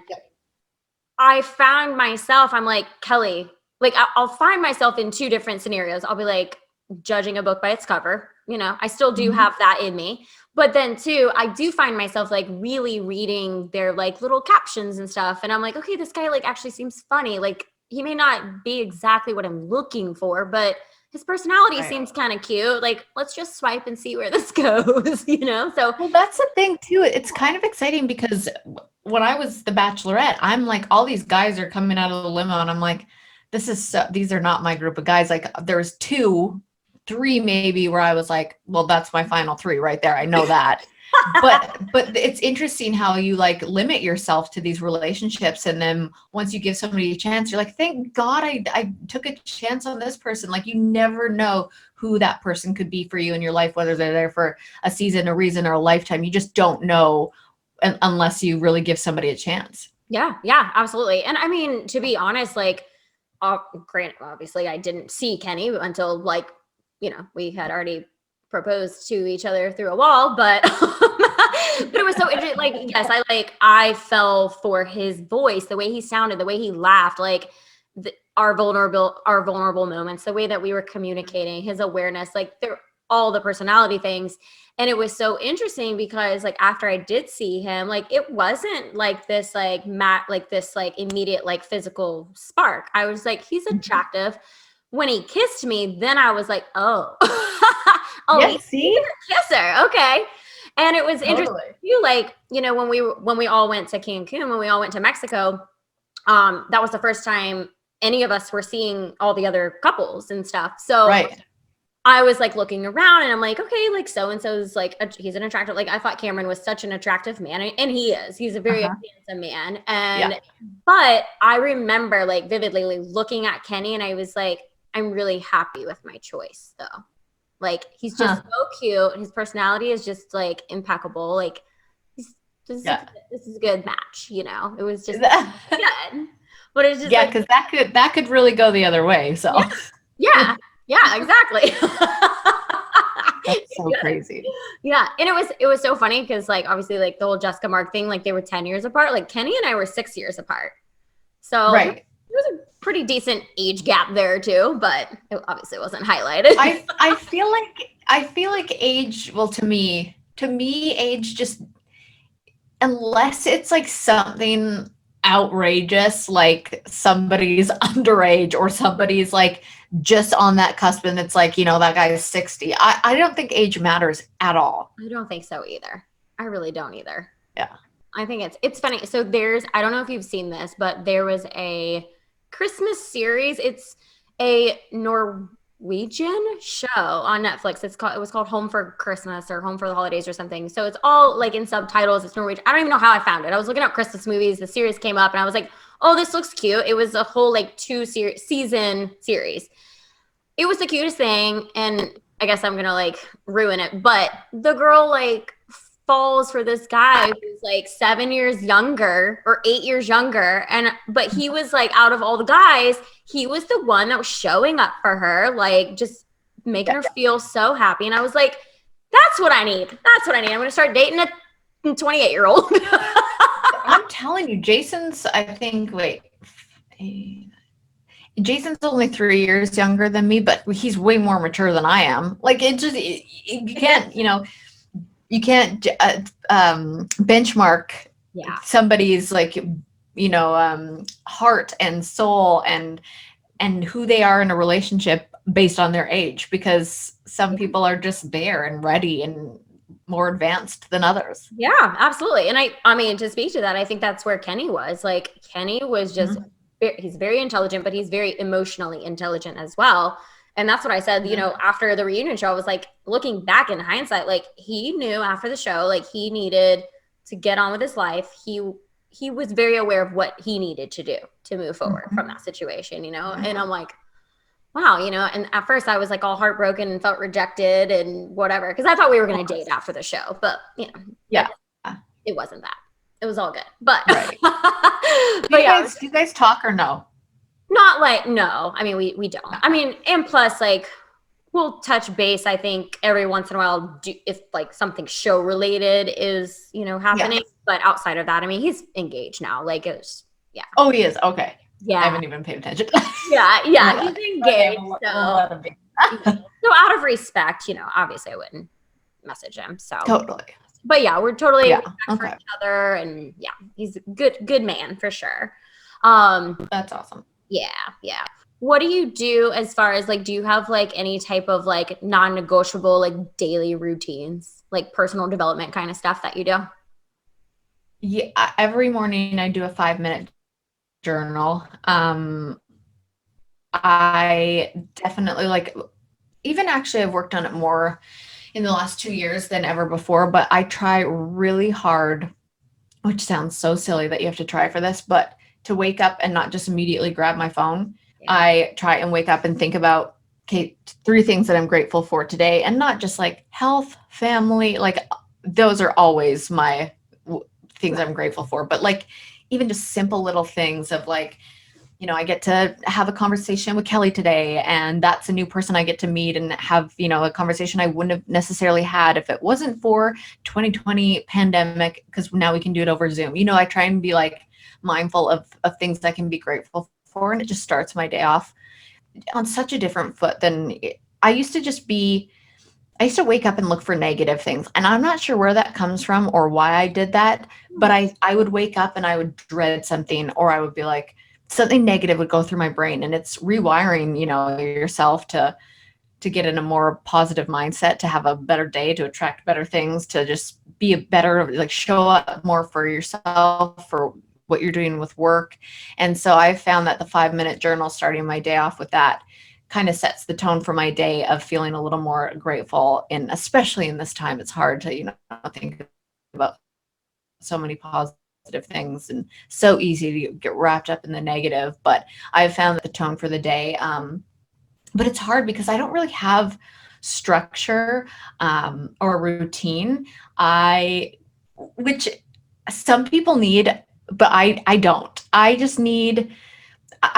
I found myself, I'm like, Kelly, like I'll find myself in two different scenarios. I'll be like judging a book by its cover. I still do have that in me. But then too, I do find myself like really reading their like little captions and stuff. And I'm like, okay, this guy like actually seems funny. Like he may not be exactly what I'm looking for, but his personality seems kind of cute. Like, let's just swipe and see where this goes, So well, that's the thing too. It's kind of exciting because when I was the Bachelorette, I'm like, all these guys are coming out of the limo, and I'm like, these are not my group of guys. Like, there's 2, 3 maybe where I was like, well, that's my final 3 right there. I know that. but it's interesting how you like limit yourself to these relationships, and then once you give somebody a chance, you're like, thank God I took a chance on this person. Like you never know who that person could be for you in your life, whether they're there for a season, a reason, or a lifetime. You just don't know unless you really give somebody a chance. Yeah, yeah, absolutely. And I mean, to be honest, like, granted, obviously, I didn't see Kenny until like, we had already proposed to each other through a wall, but but it was so interesting. Like, yes, I fell for his voice, the way he sounded, the way he laughed, like our vulnerable moments, the way that we were communicating, his awareness, like they're all the personality things. And it was so interesting because like after I did see him, like it wasn't like this like this like immediate like physical spark. I was like, he's attractive. When he kissed me, then I was like, oh, oh, Yeah, he's see? a kisser. Okay. And it was interesting Totally. too, like, when we all went to Cancun, when we all went to Mexico, that was the first time any of us were seeing all the other couples and stuff. So Right. I was like looking around and I'm like, okay, like so and so's like he's an attractive. Like I thought Cameron was such an attractive man, and he is. He's a very Uh-huh. handsome man. Yeah. But I remember like vividly like, looking at Kenny, and I was like, I'm really happy with my choice though. Like he's just Huh. so cute. His personality is just like impeccable. Like he's Yeah. this is a good match. It was just That- good. But it's just yeah, like, because that could really go the other way. So yeah, yeah, exactly. that's so crazy. Yeah, and it was so funny because like obviously like the whole Jessica Mark thing, like they were 10 years apart. Like Kenny and I were 6 years apart, so Right. it was a pretty decent age gap there too. But it obviously wasn't highlighted. I feel like age, well, to me age just, unless it's like something outrageous, like somebody's underage or somebody's like just on that cusp and it's like, that guy is 60. I don't think age matters at all. I don't think so either. I really don't either. Yeah. I think it's funny. So I don't know if you've seen this, but there was a Christmas series. It's a Norwegian show on Netflix. It was called Home for Christmas or Home for the Holidays or something. So it's all like in subtitles. It's Norwegian. I don't even know how I found it. I was looking up Christmas movies. The series came up and I was like, oh, this looks cute. It was a whole like season series. It was the cutest thing, and I guess I'm gonna like ruin it, but the girl like falls for this guy who's like 7 years younger or 8 years younger, and but he was like out of all the guys, he was the one that was showing up for her, like just making her feel so happy, and I was like, that's what I need. That's what I need. I'm gonna start dating a 28-year-old. I'm telling you, Jason's only 3 years younger than me, but he's way more mature than I am. Like you can't benchmark Yeah. somebody's like, heart and soul and who they are in a relationship based on their age, because some people are just there and ready and more advanced than others. Yeah, absolutely. And I mean, to speak to that, I think that's where Kenny was. Like Kenny was just he's very intelligent, but he's very emotionally intelligent as well. And that's what I said, after the reunion show, I was like, looking back in hindsight, like he knew after the show, like he needed to get on with his life. He was very aware of what he needed to do to move forward from that situation, and I'm like, wow, and at first I was like all heartbroken and felt rejected and whatever, because I thought we were going to date after the show, but Yeah. it wasn't that. It was all good, but Right. but yeah, Do you guys talk or no? not like, no. I mean, we don't. I mean, and plus, like, we'll touch base, I think, every once in a while if like something show related is, happening. Yes. But outside of that, I mean, he's engaged now. Like it's Oh, he is. Okay. I yeah. haven't even paid attention. Yeah, he's Okay, engaged. we'll So let him be. out of respect, obviously I wouldn't message him. So Totally. but yeah, we're totally Yeah. respect for Okay. each other, and yeah, he's a good man for sure. That's awesome. Yeah. What do you do as far as like, do you have like any type of like non-negotiable like daily routines, like personal development kind of stuff that you do? Yeah. Every morning I do a 5-minute journal. I definitely even actually I've worked on it more in the last 2 years than ever before, but I try really hard, which sounds so silly that you have to try for this, but to wake up and not just immediately grab my phone. Yeah. I try and wake up and think about, okay, 3 things that I'm grateful for today, and not just like health, family, like those are always my things I'm grateful for, but like even just simple little things of like, I get to have a conversation with Kelly today, and that's a new person I get to meet and have, a conversation I wouldn't have necessarily had if it wasn't for 2020 pandemic, because now we can do it over Zoom. I try and be like mindful of things I can be grateful for, and it just starts my day off on such a different foot than I used to just be. I used to wake up and look for negative things, and I'm not sure where that comes from or why I did that, but I would wake up and I would dread something, or I would be like, something negative would go through my brain, and it's rewiring, yourself to get in a more positive mindset, to have a better day, to attract better things, to just be a better, like show up more for yourself, for what you're doing with work. And so I found that the 5-minute journal, starting my day off with that, kind of sets the tone for my day of feeling a little more grateful. And especially in this time, it's hard to, think about so many positive things and so easy to get wrapped up in the negative. But I've found that the tone for the day, but it's hard because I don't really have structure or routine. Which some people need, but I don't. I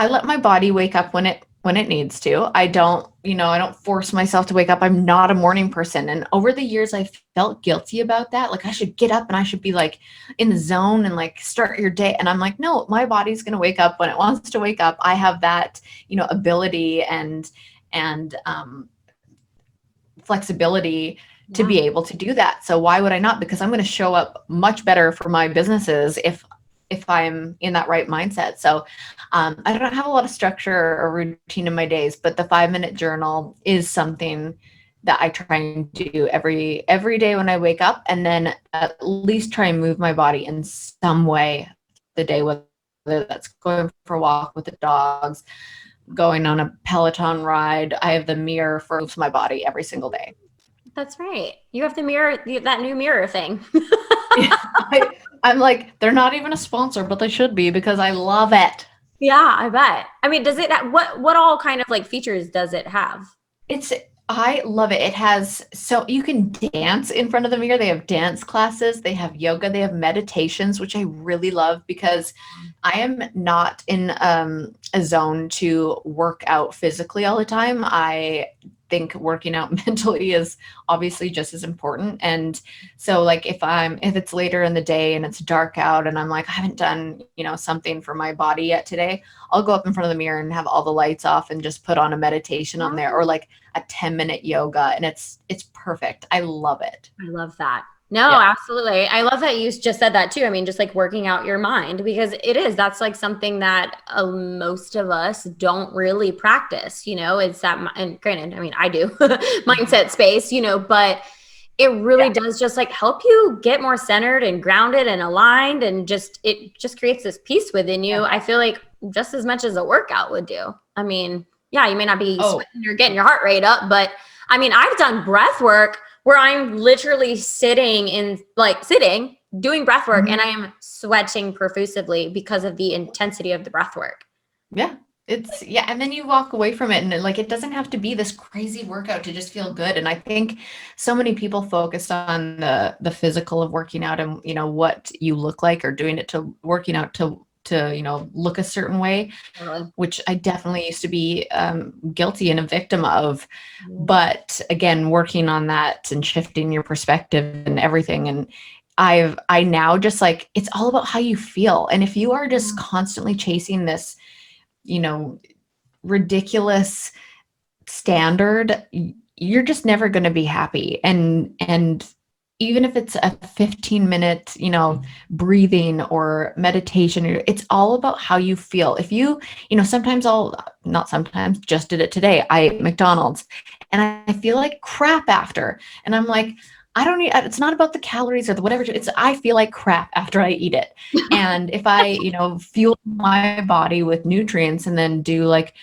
let my body wake up when it needs to. I don't force myself to wake up. I'm not a morning person. And over the years, I felt guilty about that. Like I should get up and I should be like in the zone and like start your day. And I'm like, no, my body's going to wake up when it wants to wake up. I have that, ability and flexibility to be able to do that. So why would I not? Because I'm going to show up much better for my businesses if I'm in that right mindset. So I don't have a lot of structure or routine in my days, but the 5-minute journal is something that I try and do every day when I wake up, and then at least try and move my body in some way the day, whether that's going for a walk with the dogs, going on a Peloton ride. I have the mirror for my body every single day. That's right. You have the mirror, that new mirror thing. I'm like, they're not even a sponsor, but they should be, because I love it. Yeah, I bet. I mean, does it, what all kind of like features does it have? I love it. It has, so you can dance in front of the mirror. They have dance classes, they have yoga, they have meditations, which I really love because I am not in a zone to work out physically all the time. I think working out mentally is obviously just as important. And so like if it's later in the day and it's dark out and I'm like, I haven't done, something for my body yet today, I'll go up in front of the mirror and have all the lights off and just put on a meditation on there, or like a 10-minute yoga. And it's perfect. I love it. I love that. No, yeah. Absolutely. I love that you just said that too. I mean, just like working out your mind, because that's like something that most of us don't really practice, it's that, and granted, I mean, I do mindset space, but it really does just like help you get more centered and grounded and aligned, and it just creates this peace within you. I feel like just as much as a workout would do. I mean, yeah, you may not be sweating or getting your heart rate up, but I mean, I've done breath work where I'm literally sitting, doing breath work, and I am sweating profusely because of the intensity of the breath work. Yeah. And then you walk away from it, and like, it doesn't have to be this crazy workout to just feel good. And I think so many people focus on the physical of working out and, what you look like, or doing it to working out to look a certain way, which I definitely used to be guilty and a victim of. But again, working on that and shifting your perspective and everything. And I now just like, it's all about how you feel. And if you are just constantly chasing this, ridiculous standard, you're just never going to be happy. And even if it's a 15-minute, breathing or meditation, it's all about how you feel. If you, just did it today. I ate McDonald's and I feel like crap after. And I'm like, it's not about the calories or the whatever. I feel like crap after I eat it. And if I, fuel my body with nutrients and then do like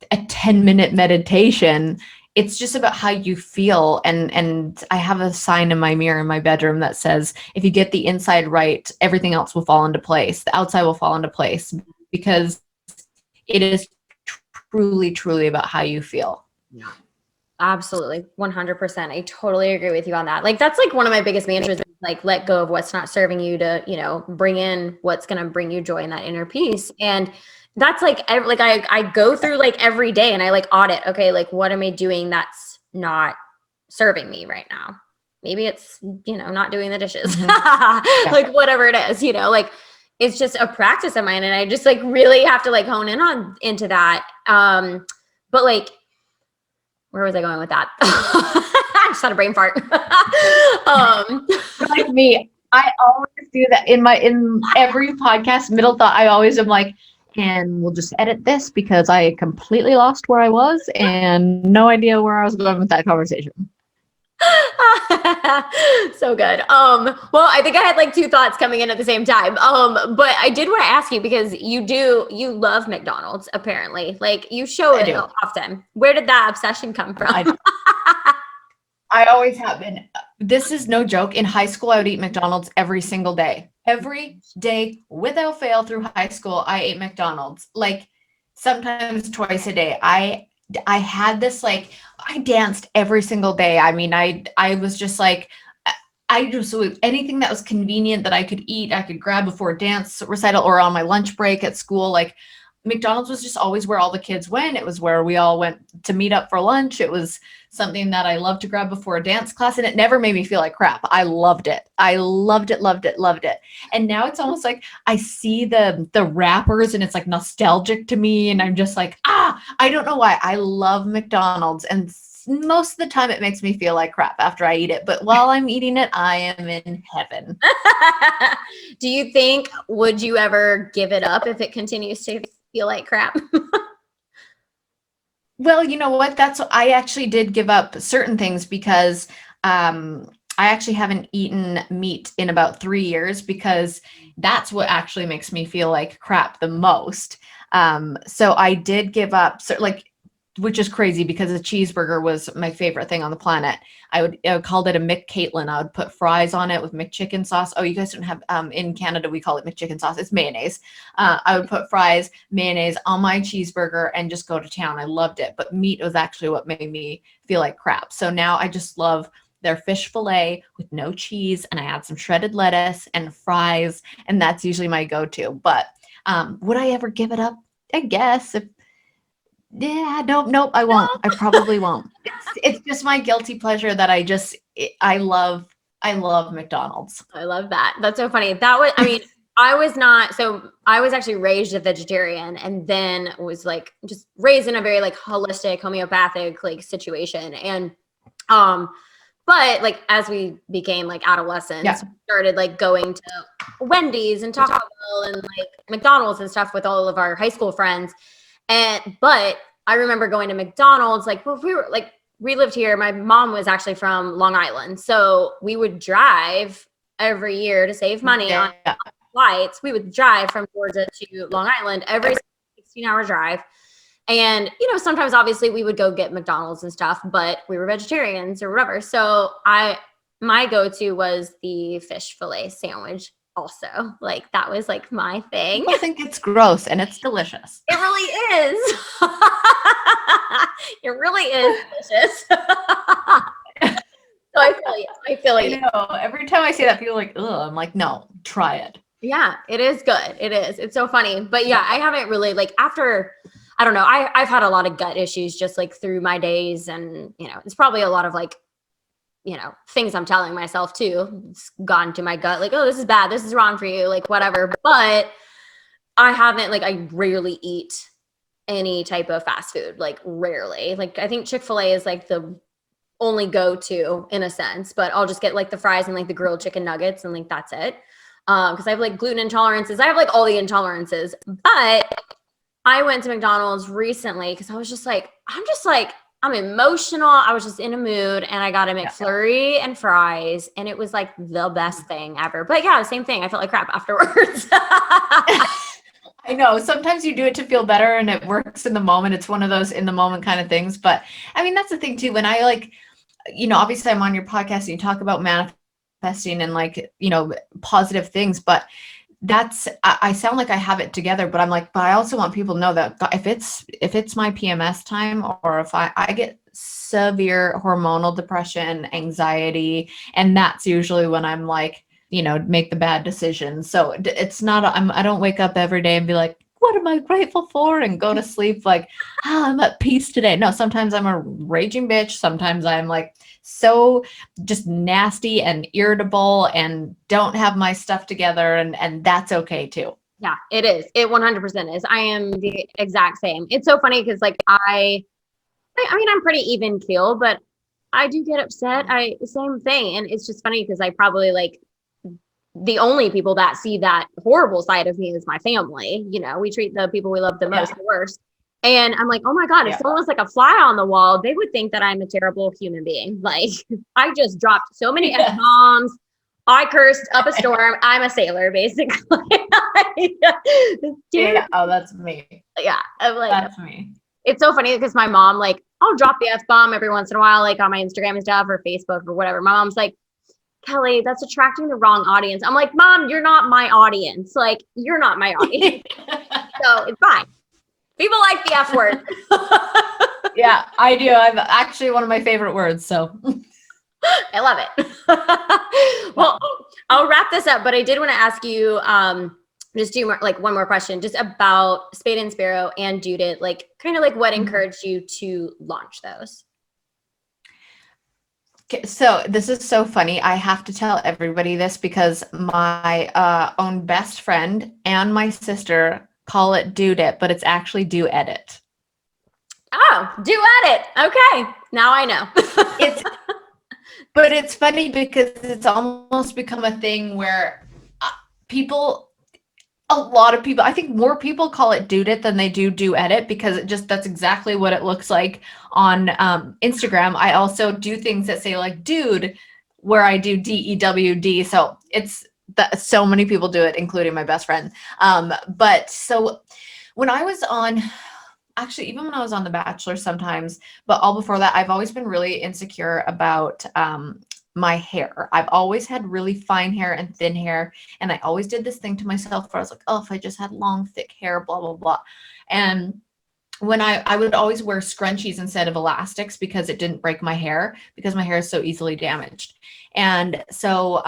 a 10-minute meditation, it's just about how you feel. And I have a sign in my mirror in my bedroom that says, if you get the inside right, everything else will fall into place. The outside will fall into place, because it is truly, truly about how you feel. Yeah. Absolutely. 100%. I totally agree with you on that. Like, that's like one of my biggest mantras, is like, let go of what's not serving you to, you know, bring in what's going to bring you joy and that inner peace. And that's like, I go through like every day and I like audit, okay, like what am I doing that's not serving me right now? Maybe it's, you know, not doing the dishes, like whatever it is, you know, like it's just a practice of mine. And I just like really have to like hone in on into that. But like, where was I going with that? I just had a brain fart. Like me, I always do that in every podcast middle thought. I always am like, and we'll just edit this because I completely lost where I was and no idea where I was going with that conversation. So good. Well, I think I had like two thoughts coming in at the same time. But I did want to ask you, because you love McDonald's, apparently. Like, you show it often. Where did that obsession come from? I always have been. This is no joke. In high school, I would eat McDonald's every single day. Every day, without fail, through high school, I ate McDonald's. Like, sometimes twice a day. I had this, like, I danced every single day. I mean, I was just like, I just, anything that was convenient that I could eat, I could grab before a dance recital or on my lunch break at school. Like, McDonald's was just always where all the kids went. It was where we all went to meet up for lunch. It was something that I loved to grab before a dance class, and it never made me feel like crap. I loved it. I loved it, loved it, loved it. And now it's almost like I see the wrappers and it's like nostalgic to me. And I'm just like, I don't know why. I love McDonald's. And most of the time it makes me feel like crap after I eat it. But while I'm eating it, I am in heaven. Do you think, would you ever give it up if it continues to feel like crap? Well, you know what? I actually did give up certain things because I actually haven't eaten meat in about 3 years, because that's what actually makes me feel like crap the most. So I did give up, which is crazy because a cheeseburger was my favorite thing on the planet. I would called it a McKaitlyn. I would put fries on it with McChicken sauce. Oh, you guys don't have, in Canada, we call it McChicken sauce. It's mayonnaise. I would put fries, mayonnaise on my cheeseburger and just go to town. I loved it. But meat was actually what made me feel like crap. So now I just love their fish fillet with no cheese, and I add some shredded lettuce and fries, and that's usually my go-to. But would I ever give it up? I guess. Nope, I won't. I probably won't. It's just my guilty pleasure that I love McDonald's. I love that. That's so funny. I mean, I was actually raised a vegetarian, and then was like just raised in a very like holistic homeopathic like situation. And but like as we became like adolescents, we started like going to Wendy's and Taco Bell and like McDonald's and stuff with all of our high school friends. But I remember going to McDonald's, like, well, we lived here. My mom was actually from Long Island. So we would drive every year to save money on flights. We would drive from Georgia to Long Island every 16-hour drive. And, you know, sometimes obviously we would go get McDonald's and stuff, but we were vegetarians or whatever. So my go-to was the fish fillet sandwich. Also, like, that was like my thing. I think it's gross and it's delicious. It really is. It really is delicious. So I feel you. I know. Every time I say that, people are like, ugh. I'm like, no, try it. Yeah, it is good. It is. It's so funny. But yeah, I haven't really, like, after, I don't know, I've had a lot of gut issues just like through my days. And, you know, it's probably a lot of like, you know, things I'm telling myself too. It's gone to my gut, like, oh, this is bad, this is wrong for you, like whatever. But I haven't, like, I rarely eat any type of fast food, like rarely. Like, I think Chick-fil-A is like the only go-to in a sense, but I'll just get like the fries and like the grilled chicken nuggets and like that's it. Because I have like gluten intolerances. I have like all the intolerances. But I went to McDonald's recently because I was just like, I'm emotional. I was just in a mood, and I got a McFlurry and fries, and it was like the best thing ever. But yeah, same thing. I felt like crap afterwards. I know. Sometimes you do it to feel better and it works in the moment. It's one of those in the moment kind of things. But I mean, that's the thing too. When I like, you know, obviously I'm on your podcast and you talk about manifesting and like, you know, positive things, but I sound like I have it together, but I'm like, but I also want people to know that if it's my PMS time, or if I get severe hormonal depression, anxiety, and that's usually when I'm like, make the bad decisions. So it's not, I don't wake up every day and be like, what am I grateful for? And go to sleep like, I'm at peace today. No, sometimes I'm a raging bitch. Sometimes I'm like so just nasty and irritable and don't have my stuff together. And that's okay too. Yeah, it is. It 100% is. I am the exact same. It's so funny because like I mean, I'm pretty even keel, but I do get upset. Same thing. And it's just funny because I probably like the only people that see that horrible side of me is my family. We treat the people we love the most the worst. And I'm like, oh my God, if someone was like a fly on the wall, they would think that I'm a terrible human being. Like I just dropped so many F-bombs. I cursed up a storm. I'm a sailor, basically. Yeah. Oh, that's me. Yeah. I'm like, that's me. It's so funny because my mom, like, I'll drop the F-bomb every once in a while, like on my Instagram and stuff or Facebook or whatever. My mom's like, Kelly, that's attracting the wrong audience. I'm like, Mom, you're not my audience. Like, you're not my audience. So it's fine. People like the F word. Yeah, I do. I'm actually one of my favorite words. So I love it. Well, I'll wrap this up, but I did want to ask you just one more question just about Spade and Sparrow and Judith, like kind of like what encouraged you to launch those? So this is so funny. I have to tell everybody this because my own best friend and my sister call it Dude It, but it's actually Do Edit. Oh, Do Edit. Okay. Now I know. But it's funny because it's almost become a thing where a lot of people, I think more people call it Dude It than they do Edit because that's exactly what it looks like on Instagram. I also do things that say like dude, where I do DEWD. So it's that so many people do it, including my best friend. But so when I was on, actually, even when I was on The Bachelor sometimes, but all before that, I've always been really insecure about my hair. I've always had really fine hair and thin hair. And I always did this thing to myself where I was like, oh, if I just had long, thick hair, blah, blah, blah. And when I would always wear scrunchies instead of elastics because it didn't break my hair because my hair is so easily damaged. And so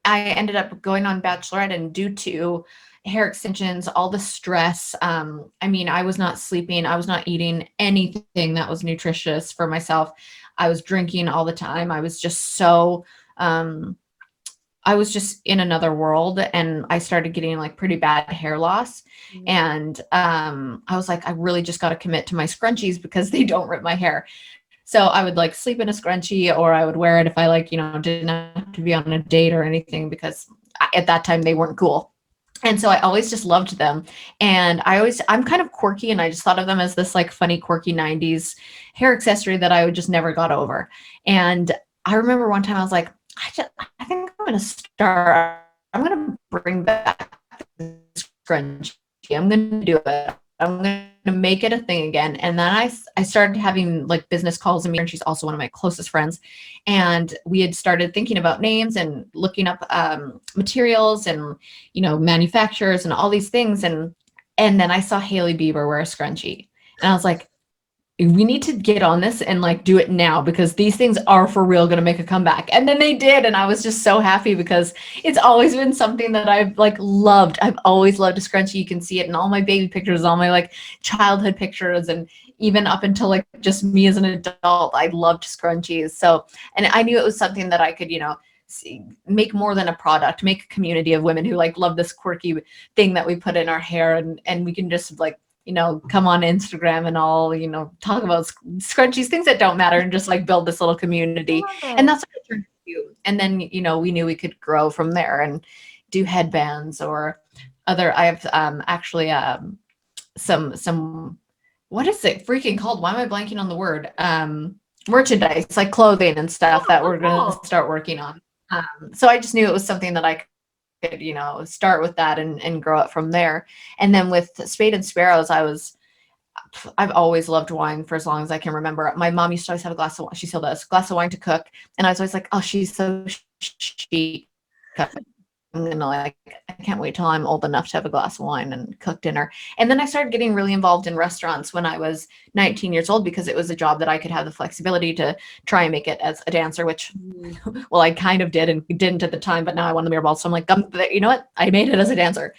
I ended up going on Bachelorette, and due to hair extensions, all the stress, I mean, I was not sleeping. I was not eating anything that was nutritious for myself. I was drinking all the time. I was just so, I was just in another world, and I started getting like pretty bad hair loss. Mm-hmm. And I was like, I really just got to commit to my scrunchies because they don't rip my hair. So I would like sleep in a scrunchie, or I would wear it if I like, didn't have to be on a date or anything, because at that time they weren't cool. And so I always just loved them. And I'm kind of quirky, and I just thought of them as this like funny, quirky 90s hair accessory that I would just never got over. And I remember one time I was like, I think I'm going to bring back the scrunchie. I'm going to do it. I'm going to make it a thing again. And then I started having like business calls, and she's also one of my closest friends. And we had started thinking about names and looking up materials and, manufacturers and all these things. And then I saw Hailey Bieber wear a scrunchie, and I was like, we need to get on this and like do it now, because these things are for real going to make a comeback. And then they did. And I was just so happy because it's always been something that I've like loved. I've always loved a scrunchie. You can see it in all my baby pictures, all my like childhood pictures, and even up until like just me as an adult, I loved scrunchies. So, and I knew it was something that I could, make more than a product, make a community of women who like love this quirky thing that we put in our hair, and we can just like, come on Instagram and all, talk about scrunchies, things that don't matter, and just like build this little community. And that's what it turned into. And then, we knew we could grow from there and do headbands or other, I have actually some, what is it freaking called? Why am I blanking on the word? Merchandise, like clothing and stuff that we're going to start working on. So I just knew it was something that I could, start with that and grow it from there. And then with Spade and Sparrows, I've always loved wine for as long as I can remember. My mom used to always have a glass of wine. She still does, a glass of wine to cook. And I was always like, oh, she's so chic. gonna like, I can't wait till I'm old enough to have a glass of wine and cook dinner. And then I started getting really involved in restaurants when I was 19 years old, because it was a job that I could have the flexibility to try and make it as a dancer, which, well, I kind of did and didn't at the time, but now I won the mirror ball. So I'm like, you know what? I made it as a dancer.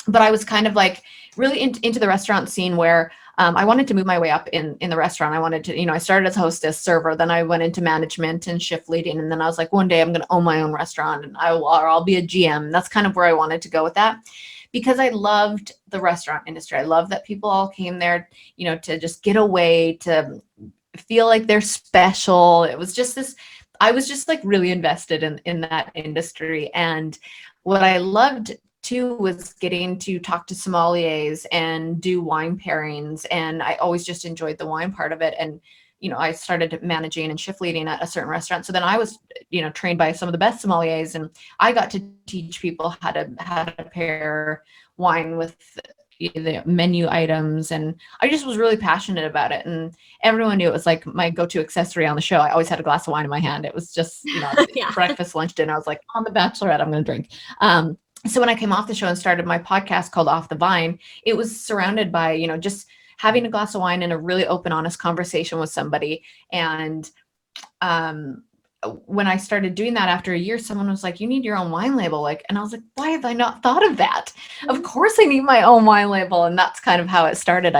But I was kind of like really into the restaurant scene where I wanted to move my way up in the restaurant. I wanted to, I started as hostess, server, then I went into management and shift leading. And then I was like, one day I'm going to own my own restaurant and I'll be a GM. That's kind of where I wanted to go with that, because I loved the restaurant industry. I love that people all came there, to just get away, to feel like they're special. It was just I was just like really invested in that industry. And what I loved too was getting to talk to sommeliers and do wine pairings. And I always just enjoyed the wine part of it. And, I started managing and shift leading at a certain restaurant. So then I was, trained by some of the best sommeliers, and I got to teach people how to pair wine with the menu items. And I just was really passionate about it. And everyone knew it was like my go-to accessory on the show. I always had a glass of wine in my hand. It was just, Yeah. breakfast, lunch, dinner. I was like, on The Bachelorette, I'm going to drink. So when I came off the show and started my podcast called Off the Vine, it was surrounded by, just having a glass of wine and a really open, honest conversation with somebody. And when I started doing that after a year, someone was like, you need your own wine label. And I was like, why have I not thought of that? Of course I need my own wine label. And that's kind of how it started.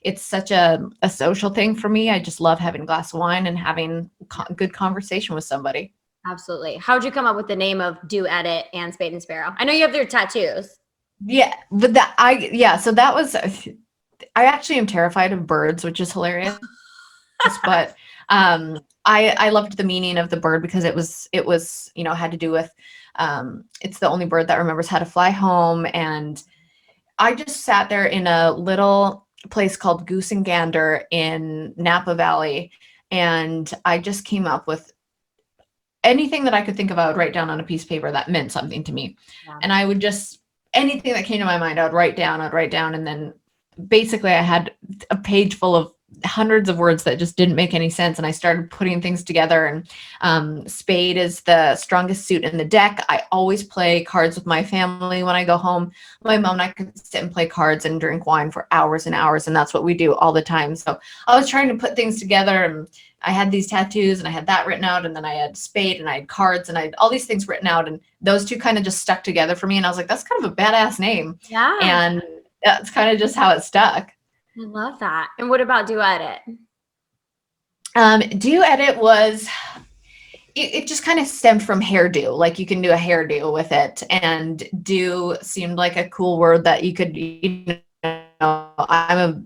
It's such a social thing for me. I just love having a glass of wine and having good conversation with somebody. Absolutely. How'd you come up with the name of Do Edit and Spade and Sparrow? I know you have their tattoos. Yeah, but so that was, I actually am terrified of birds, which is hilarious. But I loved the meaning of the bird, because it was had to do with, it's the only bird that remembers how to fly home. And I just sat there in a little place called Goose and Gander in Napa Valley, and I just came up with anything that I could think of. I would write down on a piece of paper that meant something to me. Yeah. And I would just, anything that came to my mind, I would write down. And then basically I had a page full of hundreds of words that just didn't make any sense. And I started putting things together. And spade is the strongest suit in the deck. I always play cards with my family when I go home. My mom and I could sit and play cards and drink wine for hours and hours. And that's what we do all the time. So I was trying to put things together, and I had these tattoos and I had that written out, and then I had spade and I had cards and I had all these things written out, and those two kind of just stuck together for me. And I was like, that's kind of a badass name. Yeah. And that's kind of just how it stuck. I love that. And what about Do Edit? Do Edit was, it just kind of stemmed from hairdo. Like, you can do a hairdo with it, and do seemed like a cool word that you could, I'm a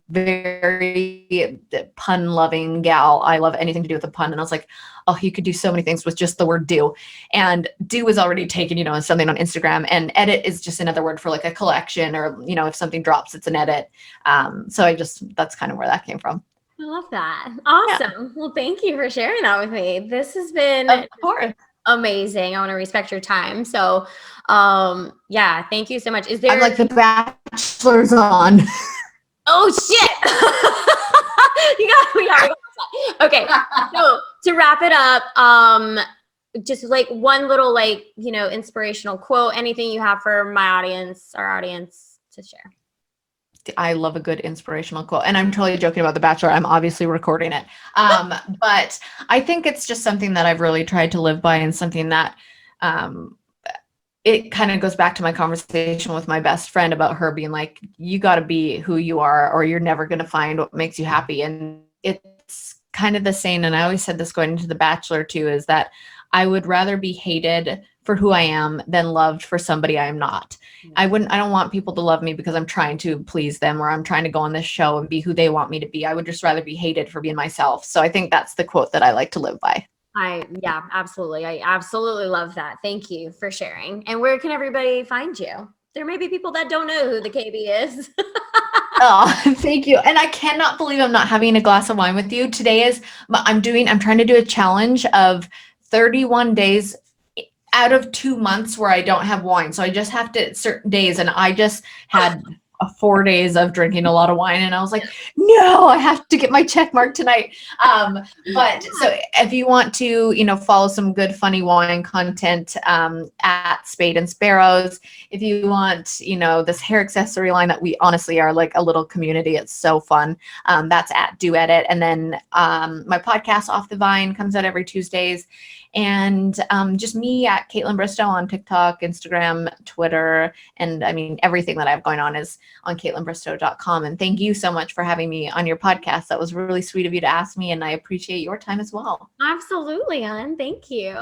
very pun loving gal. I love anything to do with a pun. And I was like, oh, you could do so many things with just the word do. And do was already taken, as something on Instagram, and edit is just another word for like a collection, or, if something drops, it's an edit. So that's kind of where that came from. I love that. Awesome. Yeah. Well, thank you for sharing that with me. This has been amazing. I want to respect your time. So, yeah, thank you so much. I'm like, The Bachelor's on. Oh shit! we got okay. So to wrap it up, just like one little inspirational quote, anything you have for our audience to share. I love a good inspirational quote, and I'm totally joking about The Bachelor. I'm obviously recording it, but I think it's just something that I've really tried to live by, and something that it kind of goes back to my conversation with my best friend about her being like, you got to be who you are, or you're never going to find what makes you happy. And it's kind of the same. And I always said this going into The Bachelor too, is that I would rather be hated for who I am than loved for somebody I am not. I don't want people to love me because I'm trying to please them, or I'm trying to go on this show and be who they want me to be. I would just rather be hated for being myself. So I think that's the quote that I like to live by. Yeah, absolutely. I absolutely love that. Thank you for sharing. And where can everybody find you? There may be people that don't know who the KB is. Oh, thank you. And I cannot believe I'm not having a glass of wine with you. I'm trying to do a challenge of 31 days out of 2 months where I don't have wine. So I just have to certain days. And I just had 4 days of drinking a lot of wine, and I was like, no, I have to get my check mark tonight. But so if you want to, follow some good, funny wine content at Spade and Sparrows, if you want, this hair accessory line that we honestly are like a little community, it's so fun. That's at Do Edit. And then my podcast Off the Vine comes out every Tuesdays. And just me at Kaitlyn Bristowe on TikTok, Instagram, Twitter, and I mean, everything that I have going on is on KaitlynBristowe.com. And thank you so much for having me on your podcast. That was really sweet of you to ask me, and I appreciate your time as well. Absolutely, hon. Thank you.